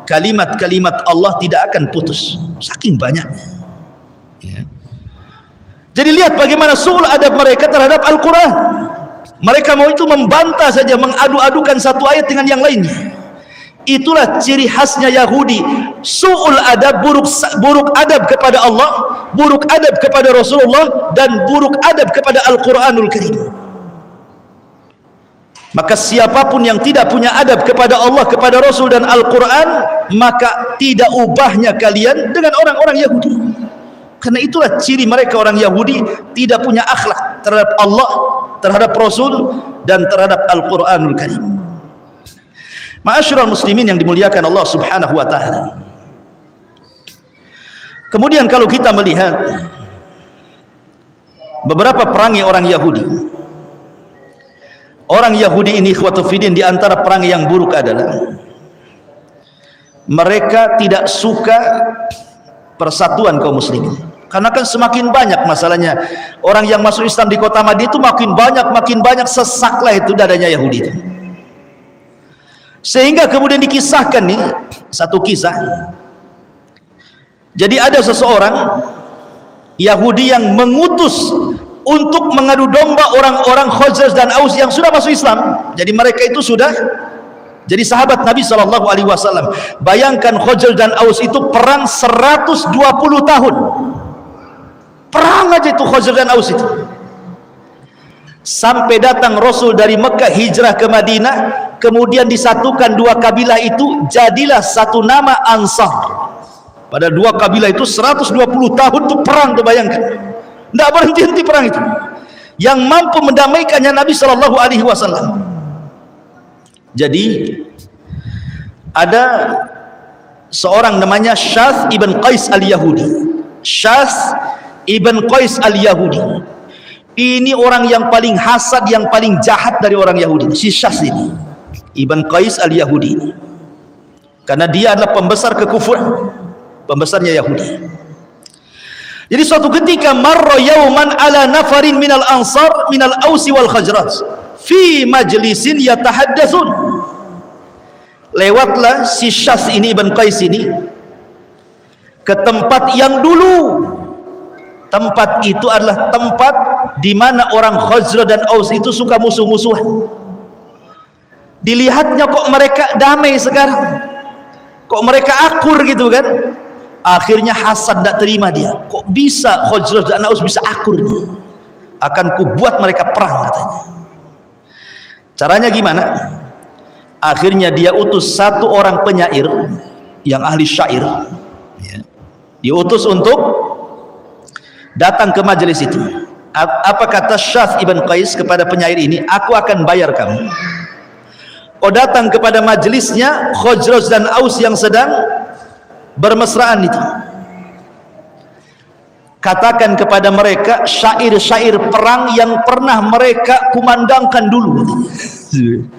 kalimat-kalimat Allah tidak akan putus, saking banyaknya, ya. Jadi lihat bagaimana su'ul adab mereka terhadap Al-Quran. Mereka mau itu membantah saja, mengadu-adukan satu ayat dengan yang lainnya. Itulah ciri khasnya Yahudi, su'ul adab, buruk adab kepada Allah, buruk adab kepada Rasulullah, dan buruk adab kepada Al-Quranul Karim. Maka siapapun yang tidak punya adab kepada Allah, kepada Rasul dan Al-Quran, maka tidak ubahnya kalian dengan orang-orang Yahudi. Karena itulah ciri mereka orang Yahudi, tidak punya akhlak terhadap Allah, terhadap Rasul, dan terhadap Al-Quranul Karim. Ma'asyiral muslimin yang dimuliakan Allah Subhanahu wa ta'ala. Kemudian kalau kita melihat beberapa perangai orang Yahudi, orang Yahudi ini ikhwatu fiddin, di antara perangai yang buruk adalah mereka tidak suka persatuan kaum muslimin. Karena kan semakin banyak masalahnya orang yang masuk Islam di kota Madinah itu makin banyak, sesaklah itu dadanya Yahudi itu. Sehingga kemudian dikisahkan nih satu kisah. Jadi ada seseorang Yahudi yang mengutus untuk mengadu domba orang-orang Khazraj dan Aus yang sudah masuk Islam. Jadi mereka itu sudah jadi sahabat Nabi SAW. Bayangkan Khazraj dan Aus itu perang 120 tahun. Perang aja itu Khazraj dan Aus itu. Sampai datang Rasul dari Mekah hijrah ke Madinah, kemudian disatukan dua kabilah itu, jadilah satu nama Ansar. Pada dua kabilah itu 120 tahun itu perang, tuh bayangkan. Tidak berhenti-henti perang itu. Yang mampu mendamaikannya Nabi SAW. Jadi ada seorang namanya Syath ibn Qais al-Yahudi. Syath ibn Qais al-Yahudi. Ini orang yang paling hasad, yang paling jahat dari orang Yahudi, si Syath ini, Ibn Qais al-Yahudi, karena dia adalah pembesar kekufuran, pembesarnya Yahudi. Jadi suatu ketika marra yauman ala nafarin minal ansar minal ausi wal khazraj fi majlisin yatahaddatsun. Lewatlah si Syath ini, Ibn Qais ini, ke tempat yang dulu, tempat itu adalah tempat di mana orang Khazraj dan Aus itu suka musuh-musuhan. Dilihatnya kok mereka damai sekarang, kok mereka akur gitu kan. Akhirnya hasad, tidak terima dia, kok bisa Khazraj dan Aus bisa akur nih. Akan kubuat mereka perang, katanya. Caranya gimana? Akhirnya dia utus satu orang penyair yang ahli syair, diutus untuk datang ke majelis itu. Apa kata Syath ibn Qais kepada penyair ini? Aku akan bayar kamu. Kau datang kepada majelisnya Khazraj dan Aus yang sedang bermesraan itu. Katakan kepada mereka syair-syair perang yang pernah mereka kumandangkan dulu,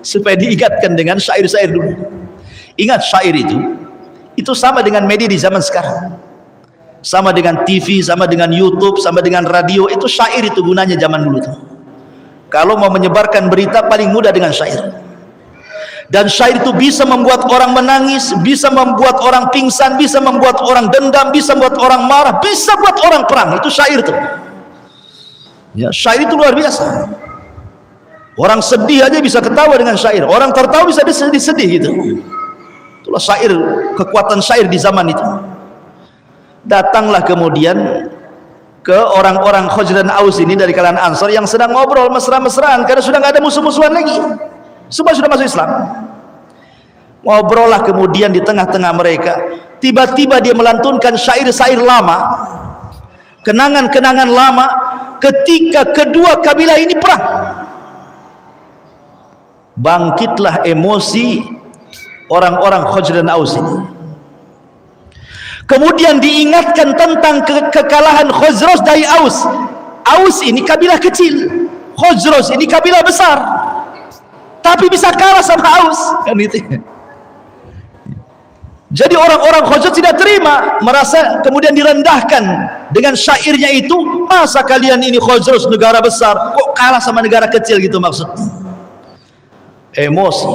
supaya diingatkan dengan syair-syair dulu. Ingat, syair itu sama dengan media di zaman sekarang, sama dengan TV, sama dengan YouTube, sama dengan radio. Itu syair itu gunanya zaman dulu tuh. Kalau mau menyebarkan berita paling mudah dengan syair. Dan syair itu bisa membuat orang menangis, bisa membuat orang pingsan, bisa membuat orang dendam, bisa membuat orang marah, bisa buat orang perang. Itu syair tuh. Ya, syair itu luar biasa. Orang sedih aja bisa ketawa dengan syair. Orang tertawa bisa sedih gitu. Itulah syair, kekuatan syair di zaman itu. Datanglah kemudian ke orang-orang Khazraj dan Aus ini dari kalangan Ansar yang sedang ngobrol mesra-mesraan karena sudah nggak ada musuh-musuhan lagi, semua sudah masuk Islam. Ngobrol lah kemudian di tengah-tengah mereka, tiba-tiba dia melantunkan syair-syair lama, kenangan-kenangan lama ketika kedua kabilah ini perang. Bangkitlah emosi orang-orang Khazraj dan Aus ini. Kemudian diingatkan tentang kekalahan Khazraj dari Aus. Aus ini kabilah kecil, Khazraj ini kabilah besar, tapi bisa kalah sama Aus kan itu. Jadi orang-orang Khazraj tidak terima, merasa kemudian direndahkan dengan syairnya itu. Masa kalian ini Khazraj negara besar kok kalah sama negara kecil gitu maksudnya. Emosi,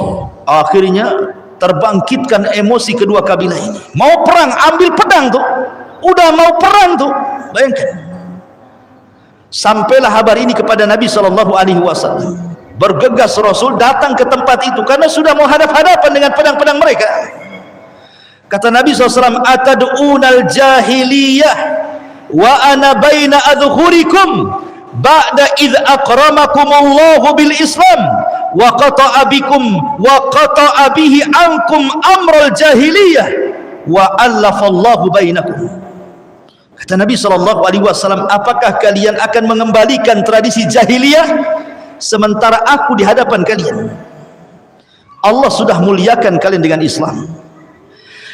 akhirnya terbangkitkan emosi kedua kabilah ini. Mau perang, ambil pedang tuh. Udah mau perang tuh. Bayangkan. Sampailah kabar ini kepada Nabi SAW. Bergegas Rasul datang ke tempat itu karena sudah mau hadap-hadapan dengan pedang-pedang mereka. Kata Nabi SAW, atad'unal jahiliyah wa ana baina adhurikum ba'da idh akramakumullahu bil Islam wa qata'a bikum wa qata'a bihi ankum amral jahiliyah wa allafallahu bainakum. Kata Nabi SAW, apakah kalian akan mengembalikan tradisi jahiliyah sementara aku di hadapan kalian? Allah sudah muliakan kalian dengan Islam,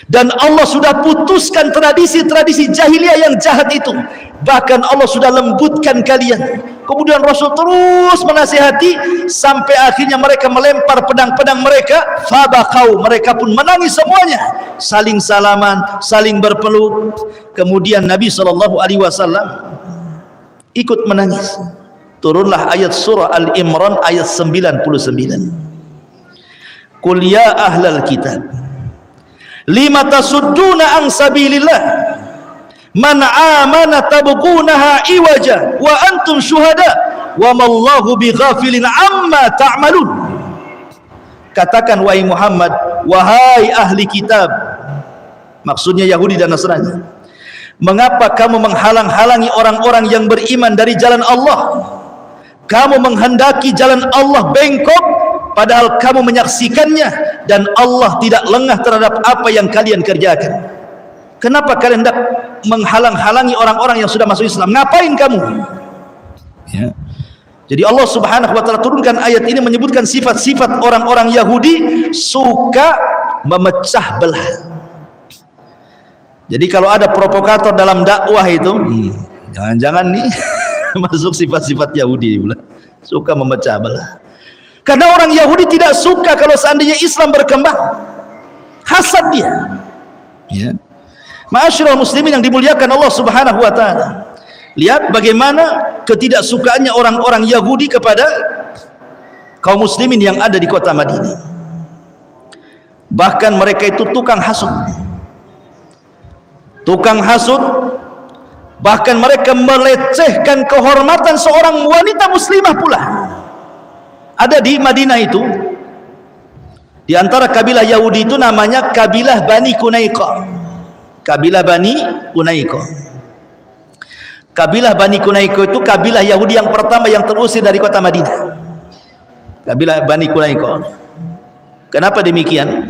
dan Allah sudah putuskan tradisi-tradisi jahiliyah yang jahat itu. Bahkan Allah sudah lembutkan kalian. Kemudian Rasul terus menasihati sampai akhirnya mereka melempar pedang-pedang mereka. Fabakau, mereka pun menangis semuanya, saling salaman, saling berpeluk. Kemudian Nabi SAW ikut menangis. Turunlah ayat surah Al-Imran ayat 99. Qul ya ahlal kitab lima tasudduna an sabilillah man amana tabqunaha iwaja wa antum syuhada wa mallahu bighafilin amma ta'malun. Katakan wahai Muhammad, wahai ahli kitab, maksudnya Yahudi dan Nasrani, mengapa kamu menghalang-halangi orang-orang yang beriman dari jalan Allah? Kamu menghendaki jalan Allah bengkok, padahal kamu menyaksikannya dan Allah tidak lengah terhadap apa yang kalian kerjakan. Kenapa kalian hendak menghalang-halangi orang-orang yang sudah masuk Islam? Ngapain kamu? Ya. Jadi Allah Subhanahu wa taala turunkan ayat ini menyebutkan sifat-sifat orang-orang Yahudi suka memecah belah. Jadi kalau ada provokator dalam dakwah itu, jangan-jangan nih masuk sifat-sifat Yahudi pula, suka memecah belah. Karena orang Yahudi tidak suka kalau seandainya Islam berkembang, hasad dia. Ya. Ma'asyiral muslimin yang dimuliakan Allah Subhanahu wa taala. Lihat bagaimana ketidaksukaannya orang-orang Yahudi kepada kaum muslimin yang ada di kota Madinah. Bahkan mereka itu tukang hasud. Tukang hasud, bahkan mereka melecehkan kehormatan seorang wanita muslimah pula. Ada di Madinah itu, di antara kabilah Yahudi itu namanya kabilah Bani Qunaiqah. Kabilah Bani Qunaiqah. Kabilah Bani Qunaiqah itu kabilah Yahudi yang pertama yang terusir dari kota Madinah. Kabilah Bani Qunaiqah. Kenapa demikian?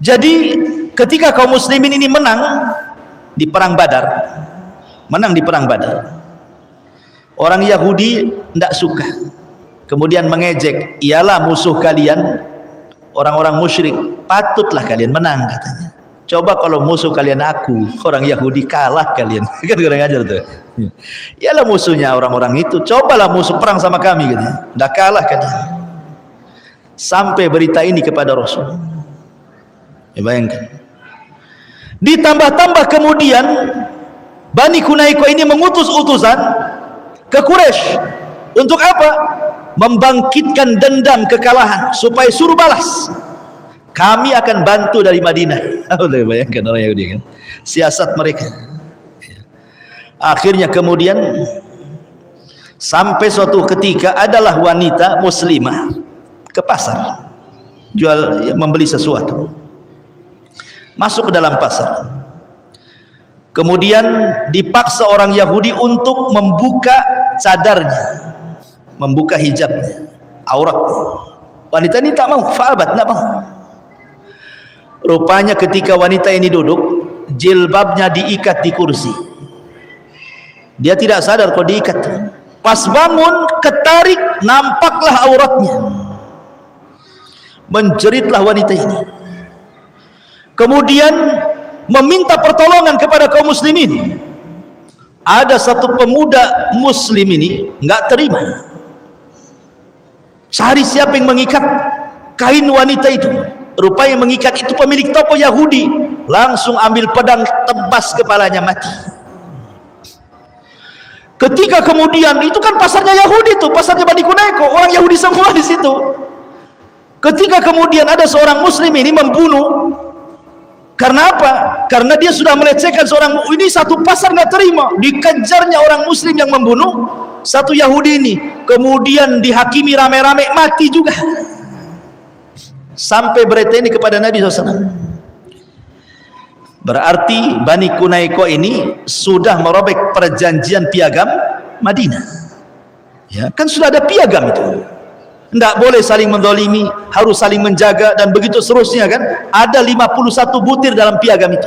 Jadi ketika kaum muslimin ini menang di perang Badar, orang Yahudi tidak suka, kemudian mengejek, ialah musuh kalian orang-orang musyrik, patutlah kalian menang katanya. Coba kalau musuh kalian aku, orang Yahudi, kalah kalian. Kan kurang ajar tuh. Ialah musuhnya orang-orang itu, cobalah musuh perang sama kami gitu. Nggak kalah kalian. Sampai berita ini kepada Rasul. Ya, bayangkan. Ditambah-tambah kemudian Bani Qunaiqah ini mengutus utusan ke Quraisy. Untuk apa? Membangkitkan dendam kekalahan supaya suruh balas. Kami akan bantu dari Madinah. Bayangkan orang Yahudi kan, siasat mereka. Akhirnya kemudian sampai suatu ketika adalah wanita muslimah ke pasar jual, membeli sesuatu, masuk ke dalam pasar, kemudian dipaksa orang Yahudi untuk membuka cadarnya, membuka hijabnya, auratnya. Wanita ini tak mau, fa'abat, tak mau. Rupanya ketika wanita ini duduk, jilbabnya diikat di kursi. Dia tidak sadar kalau diikat. Pas bangun, ketarik, nampaklah auratnya. Menjeritlah wanita ini. Kemudian meminta pertolongan kepada kaum muslimin. Ada satu pemuda muslim ini nggak terima. Cari siapa yang mengikat kain wanita itu. Rupanya mengikat itu pemilik toko Yahudi. Langsung ambil pedang, tebas kepalanya, mati. Ketika kemudian, itu kan pasarnya Yahudi tuh, pasarnya Bani Qunaiqah, orang Yahudi semua di situ. Ketika kemudian ada seorang muslim ini membunuh, karena apa? Karena dia sudah melecehkan seorang, ini satu pasar nggak terima, dikejarnya orang muslim yang membunuh satu Yahudi ini, kemudian dihakimi rame-rame, mati juga. Sampai berita ini kepada Nabi SAW. Berarti Bani Qunaiqah ini sudah merobek perjanjian piagam Madinah. Ya, kan sudah ada piagam itu. Tidak boleh saling mendolimi, harus saling menjaga dan begitu seterusnya kan. Ada 51 butir dalam piagam itu.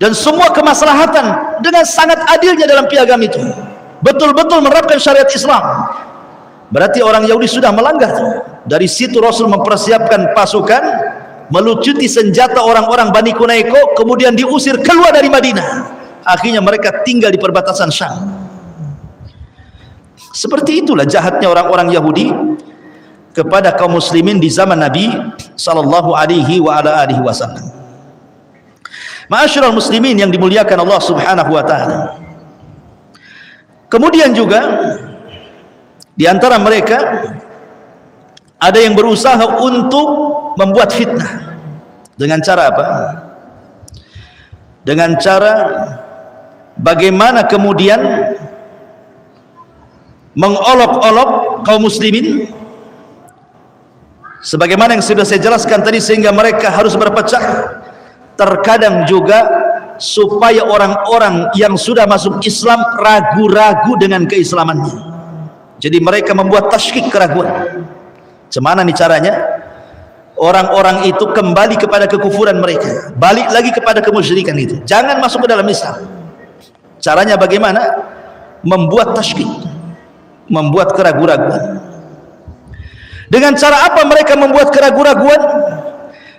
Dan semua kemaslahatan dengan sangat adilnya dalam piagam itu. Betul-betul menerapkan syariat Islam. Berarti orang Yahudi sudah melanggar. Dari situ Rasul mempersiapkan pasukan, melucuti senjata orang-orang Bani Qunaiqah, kemudian diusir keluar dari Madinah. Akhirnya mereka tinggal di perbatasan Syam. Seperti itulah jahatnya orang-orang Yahudi kepada kaum muslimin di zaman Nabi sallallahu alaihi wa ala alihi wasallam. Ma'asyiral muslimin yang dimuliakan Allah Subhanahu wa taala. Kemudian juga di antara mereka ada yang berusaha untuk membuat fitnah. Dengan cara apa? dengan cara bagaimana kemudian mengolok-olok kaum muslimin sebagaimana yang sudah saya jelaskan tadi, sehingga mereka harus berpecah. Terkadang juga supaya orang-orang yang sudah masuk Islam ragu-ragu dengan keislamannya, jadi mereka membuat tasykik, keraguan. Cemana nih caranya? Orang-orang itu kembali kepada kekufuran mereka, balik lagi kepada kemusyrikan itu, jangan masuk ke dalam Islam. Caranya bagaimana? Membuat tasykik, membuat keraguan-raguan. Dengan cara apa mereka membuat keraguan-raguan?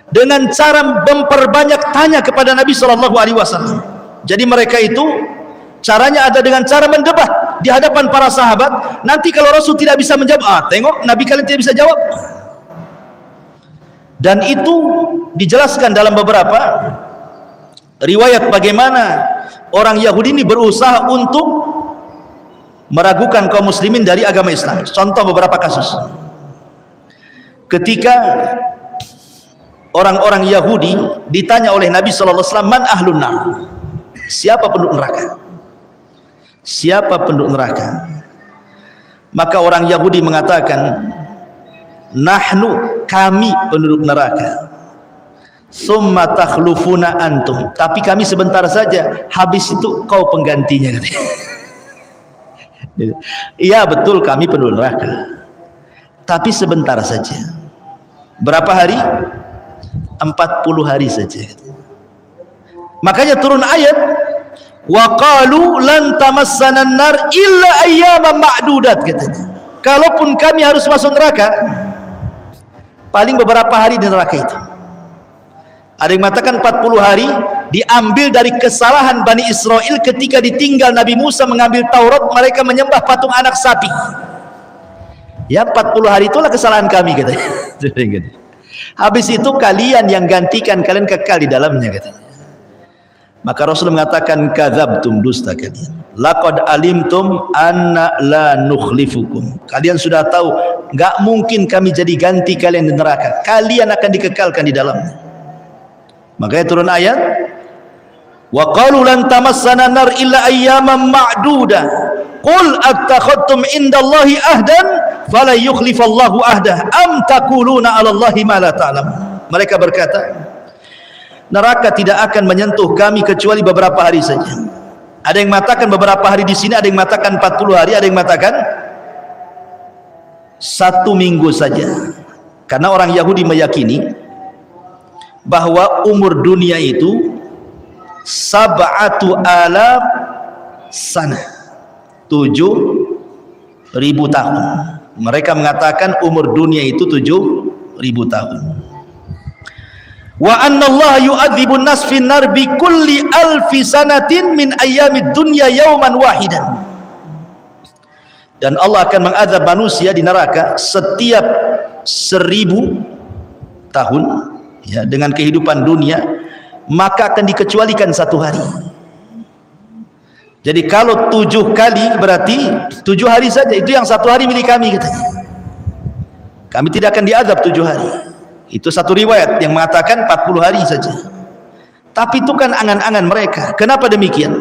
Dengan cara memperbanyak tanya kepada Nabi SAW. Jadi mereka itu caranya ada dengan cara mendebat di hadapan para sahabat. Nanti kalau Rasul tidak bisa menjawab, tengok Nabi kalian tidak bisa jawab. Dan itu dijelaskan dalam beberapa riwayat bagaimana orang Yahudi ini berusaha untuk meragukan kaum muslimin dari agama Islam. Contoh beberapa kasus. Ketika orang-orang Yahudi ditanya oleh Nabi SAW, man ahlun nar, siapa penduduk neraka? Siapa penduduk neraka? Maka orang Yahudi mengatakan, nahnu, kami penduduk neraka. Summa takhlufuna antum, tapi kami sebentar saja, habis itu kau penggantinya. Iya betul, kami penduduk neraka, tapi sebentar saja. Berapa hari? 40 hari saja. Makanya turun ayat, wa qalu lan tamassana an-nar illa ayyaman ma'dudat, katanya. Kalaupun kami harus masuk neraka, paling beberapa hari di neraka itu. Ada yang mengatakan 40 hari diambil dari kesalahan Bani Israel ketika ditinggal Nabi Musa mengambil Taurat, mereka menyembah patung anak sapi. Ya 40 hari itulah kesalahan kami, katanya. Habis itu kalian yang gantikan, kalian kekal di dalamnya, katanya. Maka Rasul mengatakan, kadzabtum, dusta kalian. Laqad alimtum anna la nukhlifukum. Kalian sudah tahu enggak mungkin kami jadi ganti kalian di neraka. Kalian akan dikekalkan di dalamnya. Makanya turun ayat, wa qalu lan tamassana nar illa ayyaman ma'duda. Qul attakhadtum indallahi ahdan fala yukhlifallahu ahdah am taquluna 'alallahi ma la ta'lamun. Mereka berkata, neraka tidak akan menyentuh kami kecuali beberapa hari saja. Ada yang mengatakan beberapa hari di sini, ada yang mengatakan 40 hari, ada yang mengatakan 1 minggu saja. Karena orang Yahudi meyakini bahwa umur dunia itu 7,000 sana, 7.000 tahun. Mereka mengatakan umur dunia itu 7.000 tahun. Wa anna Allah yu'adzibun nas fin nar bi kulli alfi sanatin min ayyamid dunya yawman wahidan. Dan Allah akan mengazab manusia di neraka setiap 1000 tahun, ya, dengan kehidupan dunia, maka akan dikecualikan 1 hari. Jadi kalau 7 kali berarti 7 hari saja, itu yang 1 hari milik kami, katanya. Kami tidak akan diazab 7 hari. Itu satu riwayat yang mengatakan 40 hari saja. Tapi itu kan angan-angan mereka. Kenapa demikian?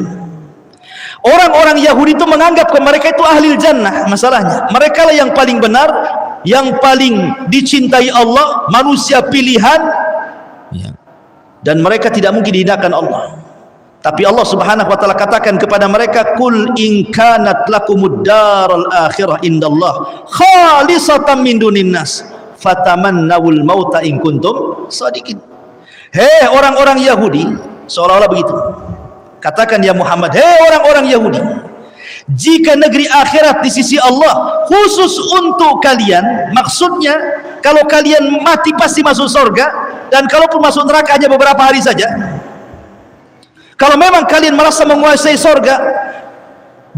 Orang-orang Yahudi itu menganggap bahwa mereka itu ahli jannah. Masalahnya mereka lah yang paling benar, yang paling dicintai Allah, manusia pilihan, dan mereka tidak mungkin dihinakan Allah. Tapi Allah Subhanahu wa taala katakan kepada mereka, kul in kanat lakumud daral akhirah indallah khalisatan min dunin nas fatamannawul mauta in kuntum shadiqin. Hei orang-orang Yahudi, seolah-olah begitu. Katakan ya Muhammad, hei orang-orang Yahudi, jika negeri akhirat di sisi Allah khusus untuk kalian, maksudnya kalau kalian mati pasti masuk surga, dan kalaupun masuk neraka hanya beberapa hari saja. Kalau memang kalian merasa menguasai surga,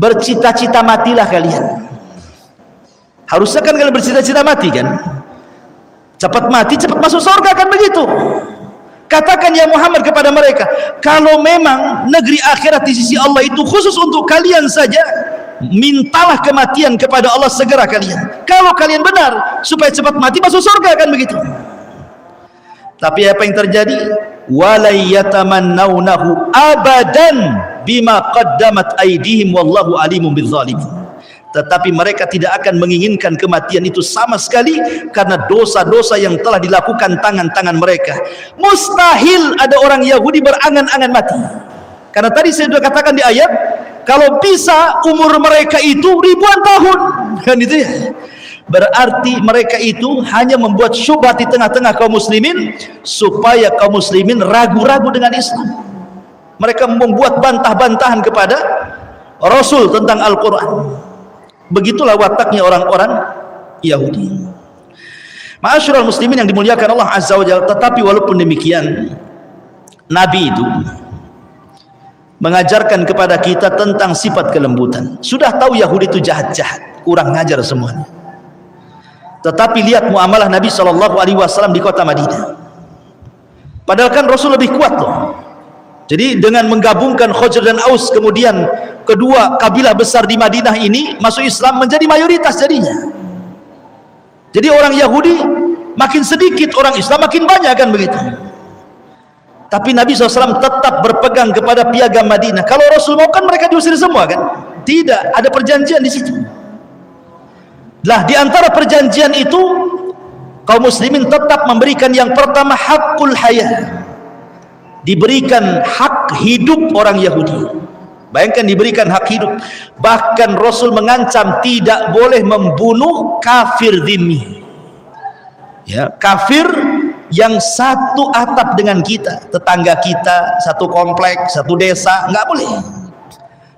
bercita-cita matilah kalian. Harusnya kan kalian bercita-cita mati, kan? Cepat mati, cepat masuk surga, kan begitu? Katakan ya Muhammad kepada mereka, kalau memang negeri akhirat di sisi Allah itu khusus untuk kalian saja, mintalah kematian kepada Allah segera kalian. Kalau kalian benar, supaya cepat mati masuk surga, kan begitu? Tapi apa yang terjadi? wala yatamannawnahu abadan bima qaddamat aydihim wallahu alimun bizzalimin. Tetapi mereka tidak akan menginginkan kematian itu sama sekali karena dosa-dosa yang telah dilakukan tangan-tangan mereka. Mustahil ada orang Yahudi berangan-angan mati. Karena tadi saya sudah katakan di ayat, kalau bisa umur mereka itu ribuan tahun, kan itu ya. Berarti mereka itu hanya membuat syubhat di tengah-tengah kaum muslimin supaya kaum muslimin ragu-ragu dengan Islam. Mereka membuat bantah-bantahan kepada Rasul tentang Al-Quran. Begitulah wataknya orang-orang Yahudi. Ma'asyiral muslimin yang dimuliakan Allah Azza wa Jalla. Tetapi walaupun demikian, Nabi itu mengajarkan kepada kita tentang sifat kelembutan. Sudah tahu Yahudi itu jahat-jahat, kurang ngajar semuanya. Tetapi lihat muamalah Nabi SAW di kota Madinah. Padahal kan Rasul lebih kuat loh. Jadi dengan menggabungkan Khazraj dan Aus, kemudian kedua kabilah besar di Madinah ini masuk Islam, menjadi mayoritas jadinya. Jadi orang Yahudi makin sedikit, orang Islam makin banyak, kan begitu. Tapi Nabi SAW tetap berpegang kepada piagam Madinah. Kalau Rasul mau kan mereka diusir semua, kan? Tidak, ada perjanjian di situ. Lah di antara perjanjian itu, kaum muslimin tetap memberikan yang pertama hakul hayah. Diberikan hak hidup orang Yahudi. Bayangkan, diberikan hak hidup. Bahkan Rasul mengancam tidak boleh membunuh kafir dhimmi, ya, kafir yang satu atap dengan kita, tetangga kita, satu komplek, satu desa, nggak boleh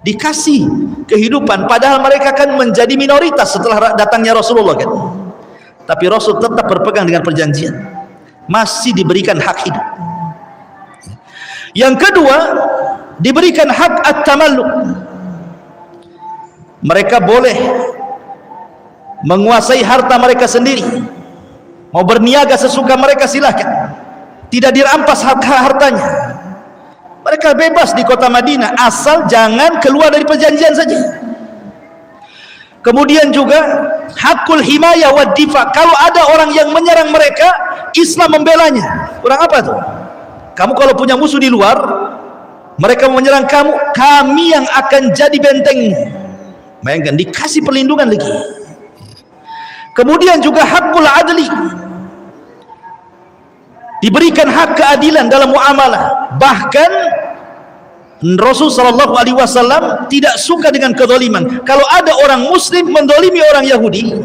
dikasih kehidupan. Padahal mereka kan menjadi minoritas setelah datangnya Rasulullah, kan. Tapi Rasul tetap berpegang dengan perjanjian, masih diberikan hak hidup. Yang kedua, diberikan hak at-tamalluk. Mereka boleh menguasai harta mereka sendiri, mau berniaga sesuka mereka silahkan, tidak dirampas hartanya. Mereka bebas di kota Madinah, asal jangan keluar dari perjanjian saja. Kemudian juga hakul himayah wa difa. Kalau ada orang yang menyerang mereka, Islam membelanya. Orang apa tuh? Kamu kalau punya musuh di luar, mereka menyerang kamu, kami yang akan jadi bentengnya. Bayangkan, dikasih perlindungan lagi. Kemudian juga hakul adli, diberikan hak keadilan dalam muamalah. Bahkan Rasul SAW tidak suka dengan kezaliman. Kalau ada orang muslim mendolimi orang Yahudi,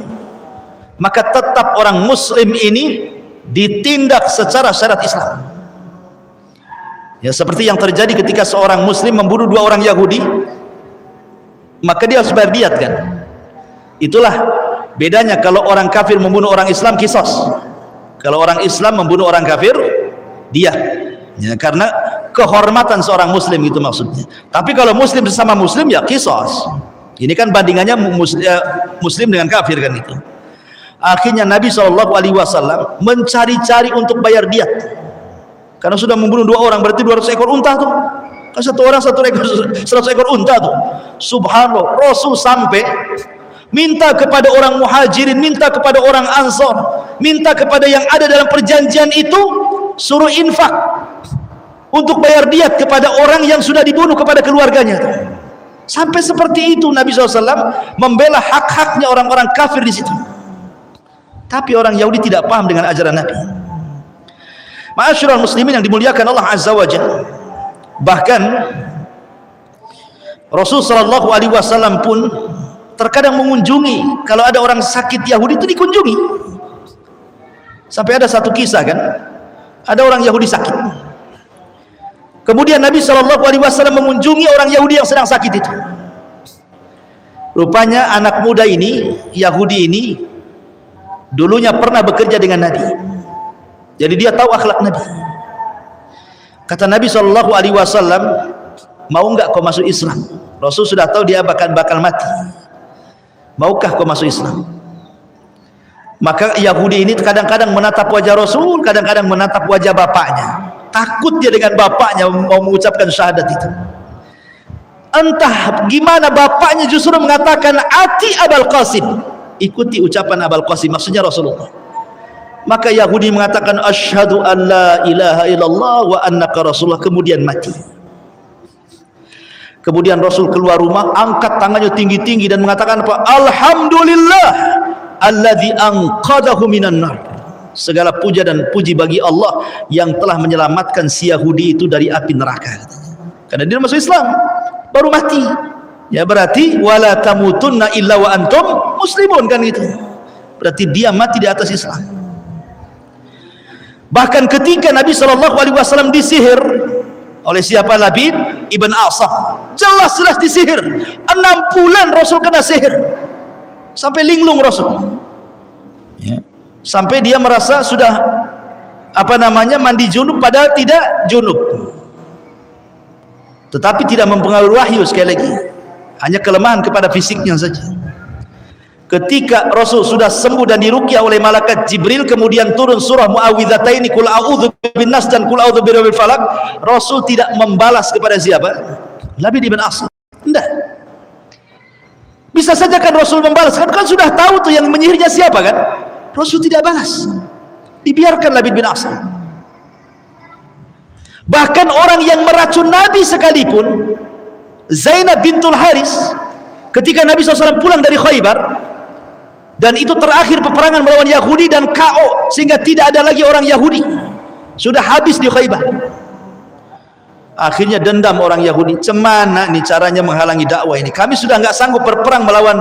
maka tetap orang muslim ini ditindak secara syariat Islam. Ya, seperti yang terjadi ketika seorang muslim membunuh dua orang Yahudi, maka dia harus bayar diat, kan. Itulah bedanya kalau orang kafir membunuh orang Islam, kisos. Kalau orang Islam membunuh orang kafir, diat. Ya, karena kehormatan seorang muslim, itu maksudnya. Tapi kalau muslim sesama muslim, ya kisos. Ini kan bandingannya muslim dengan kafir, kan itu. Akhirnya Nabi SAW mencari-cari untuk bayar diat. Karena sudah membunuh dua orang, berarti 200 ekor unta tuh. Kan satu orang 100 ekor unta tuh. Subhanallah, Rasul sampai minta kepada orang muhajirin, minta kepada orang ansor, minta kepada yang ada dalam perjanjian itu, suruh infak untuk bayar diat kepada orang yang sudah dibunuh kepada keluarganya. Sampai seperti itu Nabi SAW membela hak-haknya orang-orang kafir di situ. Tapi orang Yahudi tidak paham dengan ajaran Nabi. Ma'asyiral muslimin yang dimuliakan Allah Azza wa Jalla. Bahkan Rasul SAW pun terkadang mengunjungi, kalau ada orang sakit Yahudi itu dikunjungi. Sampai ada satu kisah, kan, ada orang Yahudi sakit, kemudian Nabi SAW mengunjungi orang Yahudi yang sedang sakit itu. Rupanya anak muda ini, Yahudi ini, dulunya pernah bekerja dengan Nabi, jadi dia tahu akhlak Nabi. Kata Nabi SAW, mau enggak kau masuk Islam? Rasul sudah tahu dia bakal mati. Maukah kau masuk Islam? Maka Yahudi ini kadang-kadang menatap wajah Rasul, kadang-kadang menatap wajah bapaknya. Takut dia dengan bapaknya mau mengucapkan syahadat itu. Entah gimana bapaknya justru mengatakan ati Abul Qasim, ikuti ucapan Abul Qasim, maksudnya Rasulullah. Maka Yahudi mengatakan asyhadu an la ilaha illallah wa annaka rasulullah, kemudian mati. Kemudian Rasul keluar rumah, angkat tangannya tinggi-tinggi dan mengatakan apa? Alhamdulillah alladzi anqadahu minan nar. Segala puja dan puji bagi Allah yang telah menyelamatkan si Yahudi itu dari api neraka. Karena dia masuk Islam, baru mati. Ya berarti wala tamutunna illa wa antum muslimun, kan gitu. Berarti dia mati di atas Islam. Bahkan ketika Nabi SAW disihir oleh siapa? Labid ibn Asam, jelas-jelas disihir. 6 bulan Rasul kena sihir sampai linglung Rasul, ya. Sampai dia merasa sudah mandi junub, padahal tidak junub. Tetapi tidak mempengaruhi wahyu, sekali lagi hanya kelemahan kepada fisiknya saja. Ketika Rasul sudah sembuh dan diruqyah oleh malaikat Jibril, kemudian turun surah Muawwidhataini, Qul a'udzu binnas dan Qul a'udzu birabbil falaq, Rasul tidak membalas kepada siapa? Labid ibn Asam. Tidak. Bisa saja kan Rasul membalas, kan sudah tahu tuh yang menyihirnya siapa kan? Rasul tidak balas, dibiarkan Labid bin Asam. Bahkan orang yang meracun Nabi sekalipun, Zainab bintul Haris, ketika Nabi SAW pulang dari Khaybar, dan itu terakhir peperangan melawan Yahudi dan KO, sehingga tidak ada lagi orang Yahudi, sudah habis di Khaybar. Akhirnya dendam orang Yahudi, cemana nih caranya menghalangi dakwah ini, kami sudah nggak sanggup berperang melawan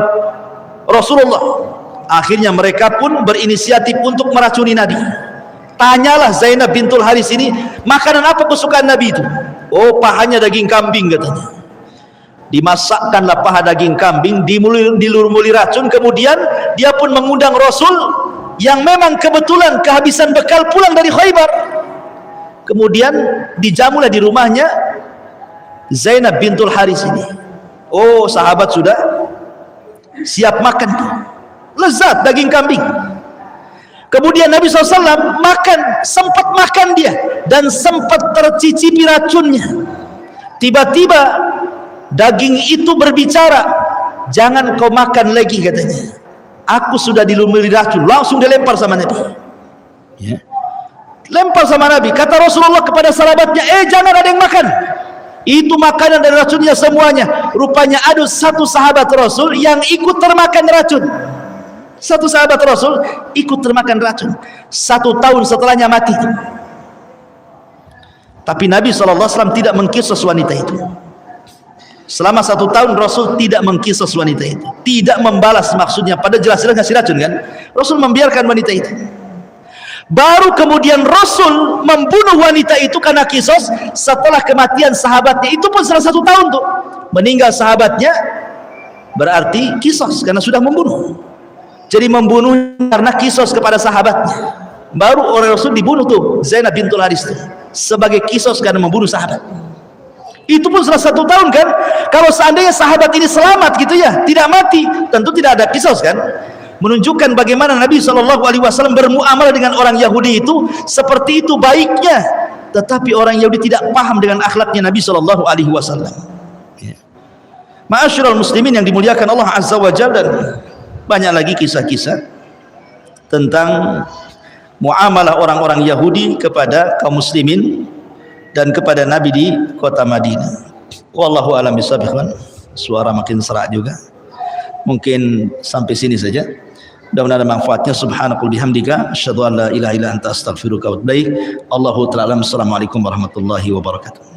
Rasulullah. Akhirnya mereka pun berinisiatif untuk meracuni Nabi. Tanyalah Zainab bintul Haris ini, makanan apa kesukaan Nabi itu? Oh, pahanya daging kambing katanya. Dimasakkanlah paha daging kambing, dilumuri racun, kemudian dia pun mengundang Rasul yang memang kebetulan kehabisan bekal pulang dari Khaybar. Kemudian dijamulah di rumahnya Zainab bintul Haris ini. Oh, sahabat sudah siap makan tuh, lezat daging kambing. Kemudian Nabi SAW sempat makan dia dan sempat tercicipi racunnya. Tiba-tiba daging itu berbicara, jangan kau makan lagi katanya, aku sudah dilumuri racun. Langsung dilempar sama Nabi, ya. Lempar sama Nabi. Kata Rasulullah kepada sahabatnya, jangan ada yang makan, itu makanan dan racunnya semuanya. Rupanya ada satu sahabat Rasul yang ikut termakan racun. Satu sahabat Rasul ikut termakan racun, 1 tahun setelahnya mati. Tapi Nabi SAW tidak mengkisos wanita itu. Selama 1 tahun Rasul tidak mengkisos wanita itu, tidak membalas, maksudnya pada jelas-jelas ngasih racun kan. Rasul membiarkan wanita itu. Baru kemudian Rasul membunuh wanita itu karena kisos setelah kematian sahabatnya. Itu pun salah 1 tahun tuh, meninggal sahabatnya, berarti kisos karena sudah membunuh. Jadi membunuh karena kisos kepada sahabatnya. Baru oleh Rasul dibunuh tuh Zainab bintul Haris tuh, sebagai kisos karena membunuh sahabat. Itu pun salah 1 tahun kan. Kalau seandainya sahabat ini selamat gitu ya, tidak mati, tentu tidak ada kisos kan. Menunjukkan bagaimana Nabi SAW bermuamalah dengan orang Yahudi itu seperti itu baiknya. Tetapi orang Yahudi tidak paham dengan akhlaknya Nabi SAW. Ma'asyiral muslimin yang dimuliakan Allah Azza wa Jalla, dan banyak lagi kisah-kisah tentang muamalah orang-orang Yahudi kepada kaum muslimin dan kepada Nabi di kota Madinah. Wallahu a'lam bishawab. Suara makin serak juga. Mungkin sampai sini saja. Mudah-mudahan ada manfaatnya. Subhanakallahumma bihamdika asyhadu an la ilaha illa anta astaghfiruka wa atubu ilaik. Allahu ta'ala. Assalamualaikum warahmatullahi wabarakatuh.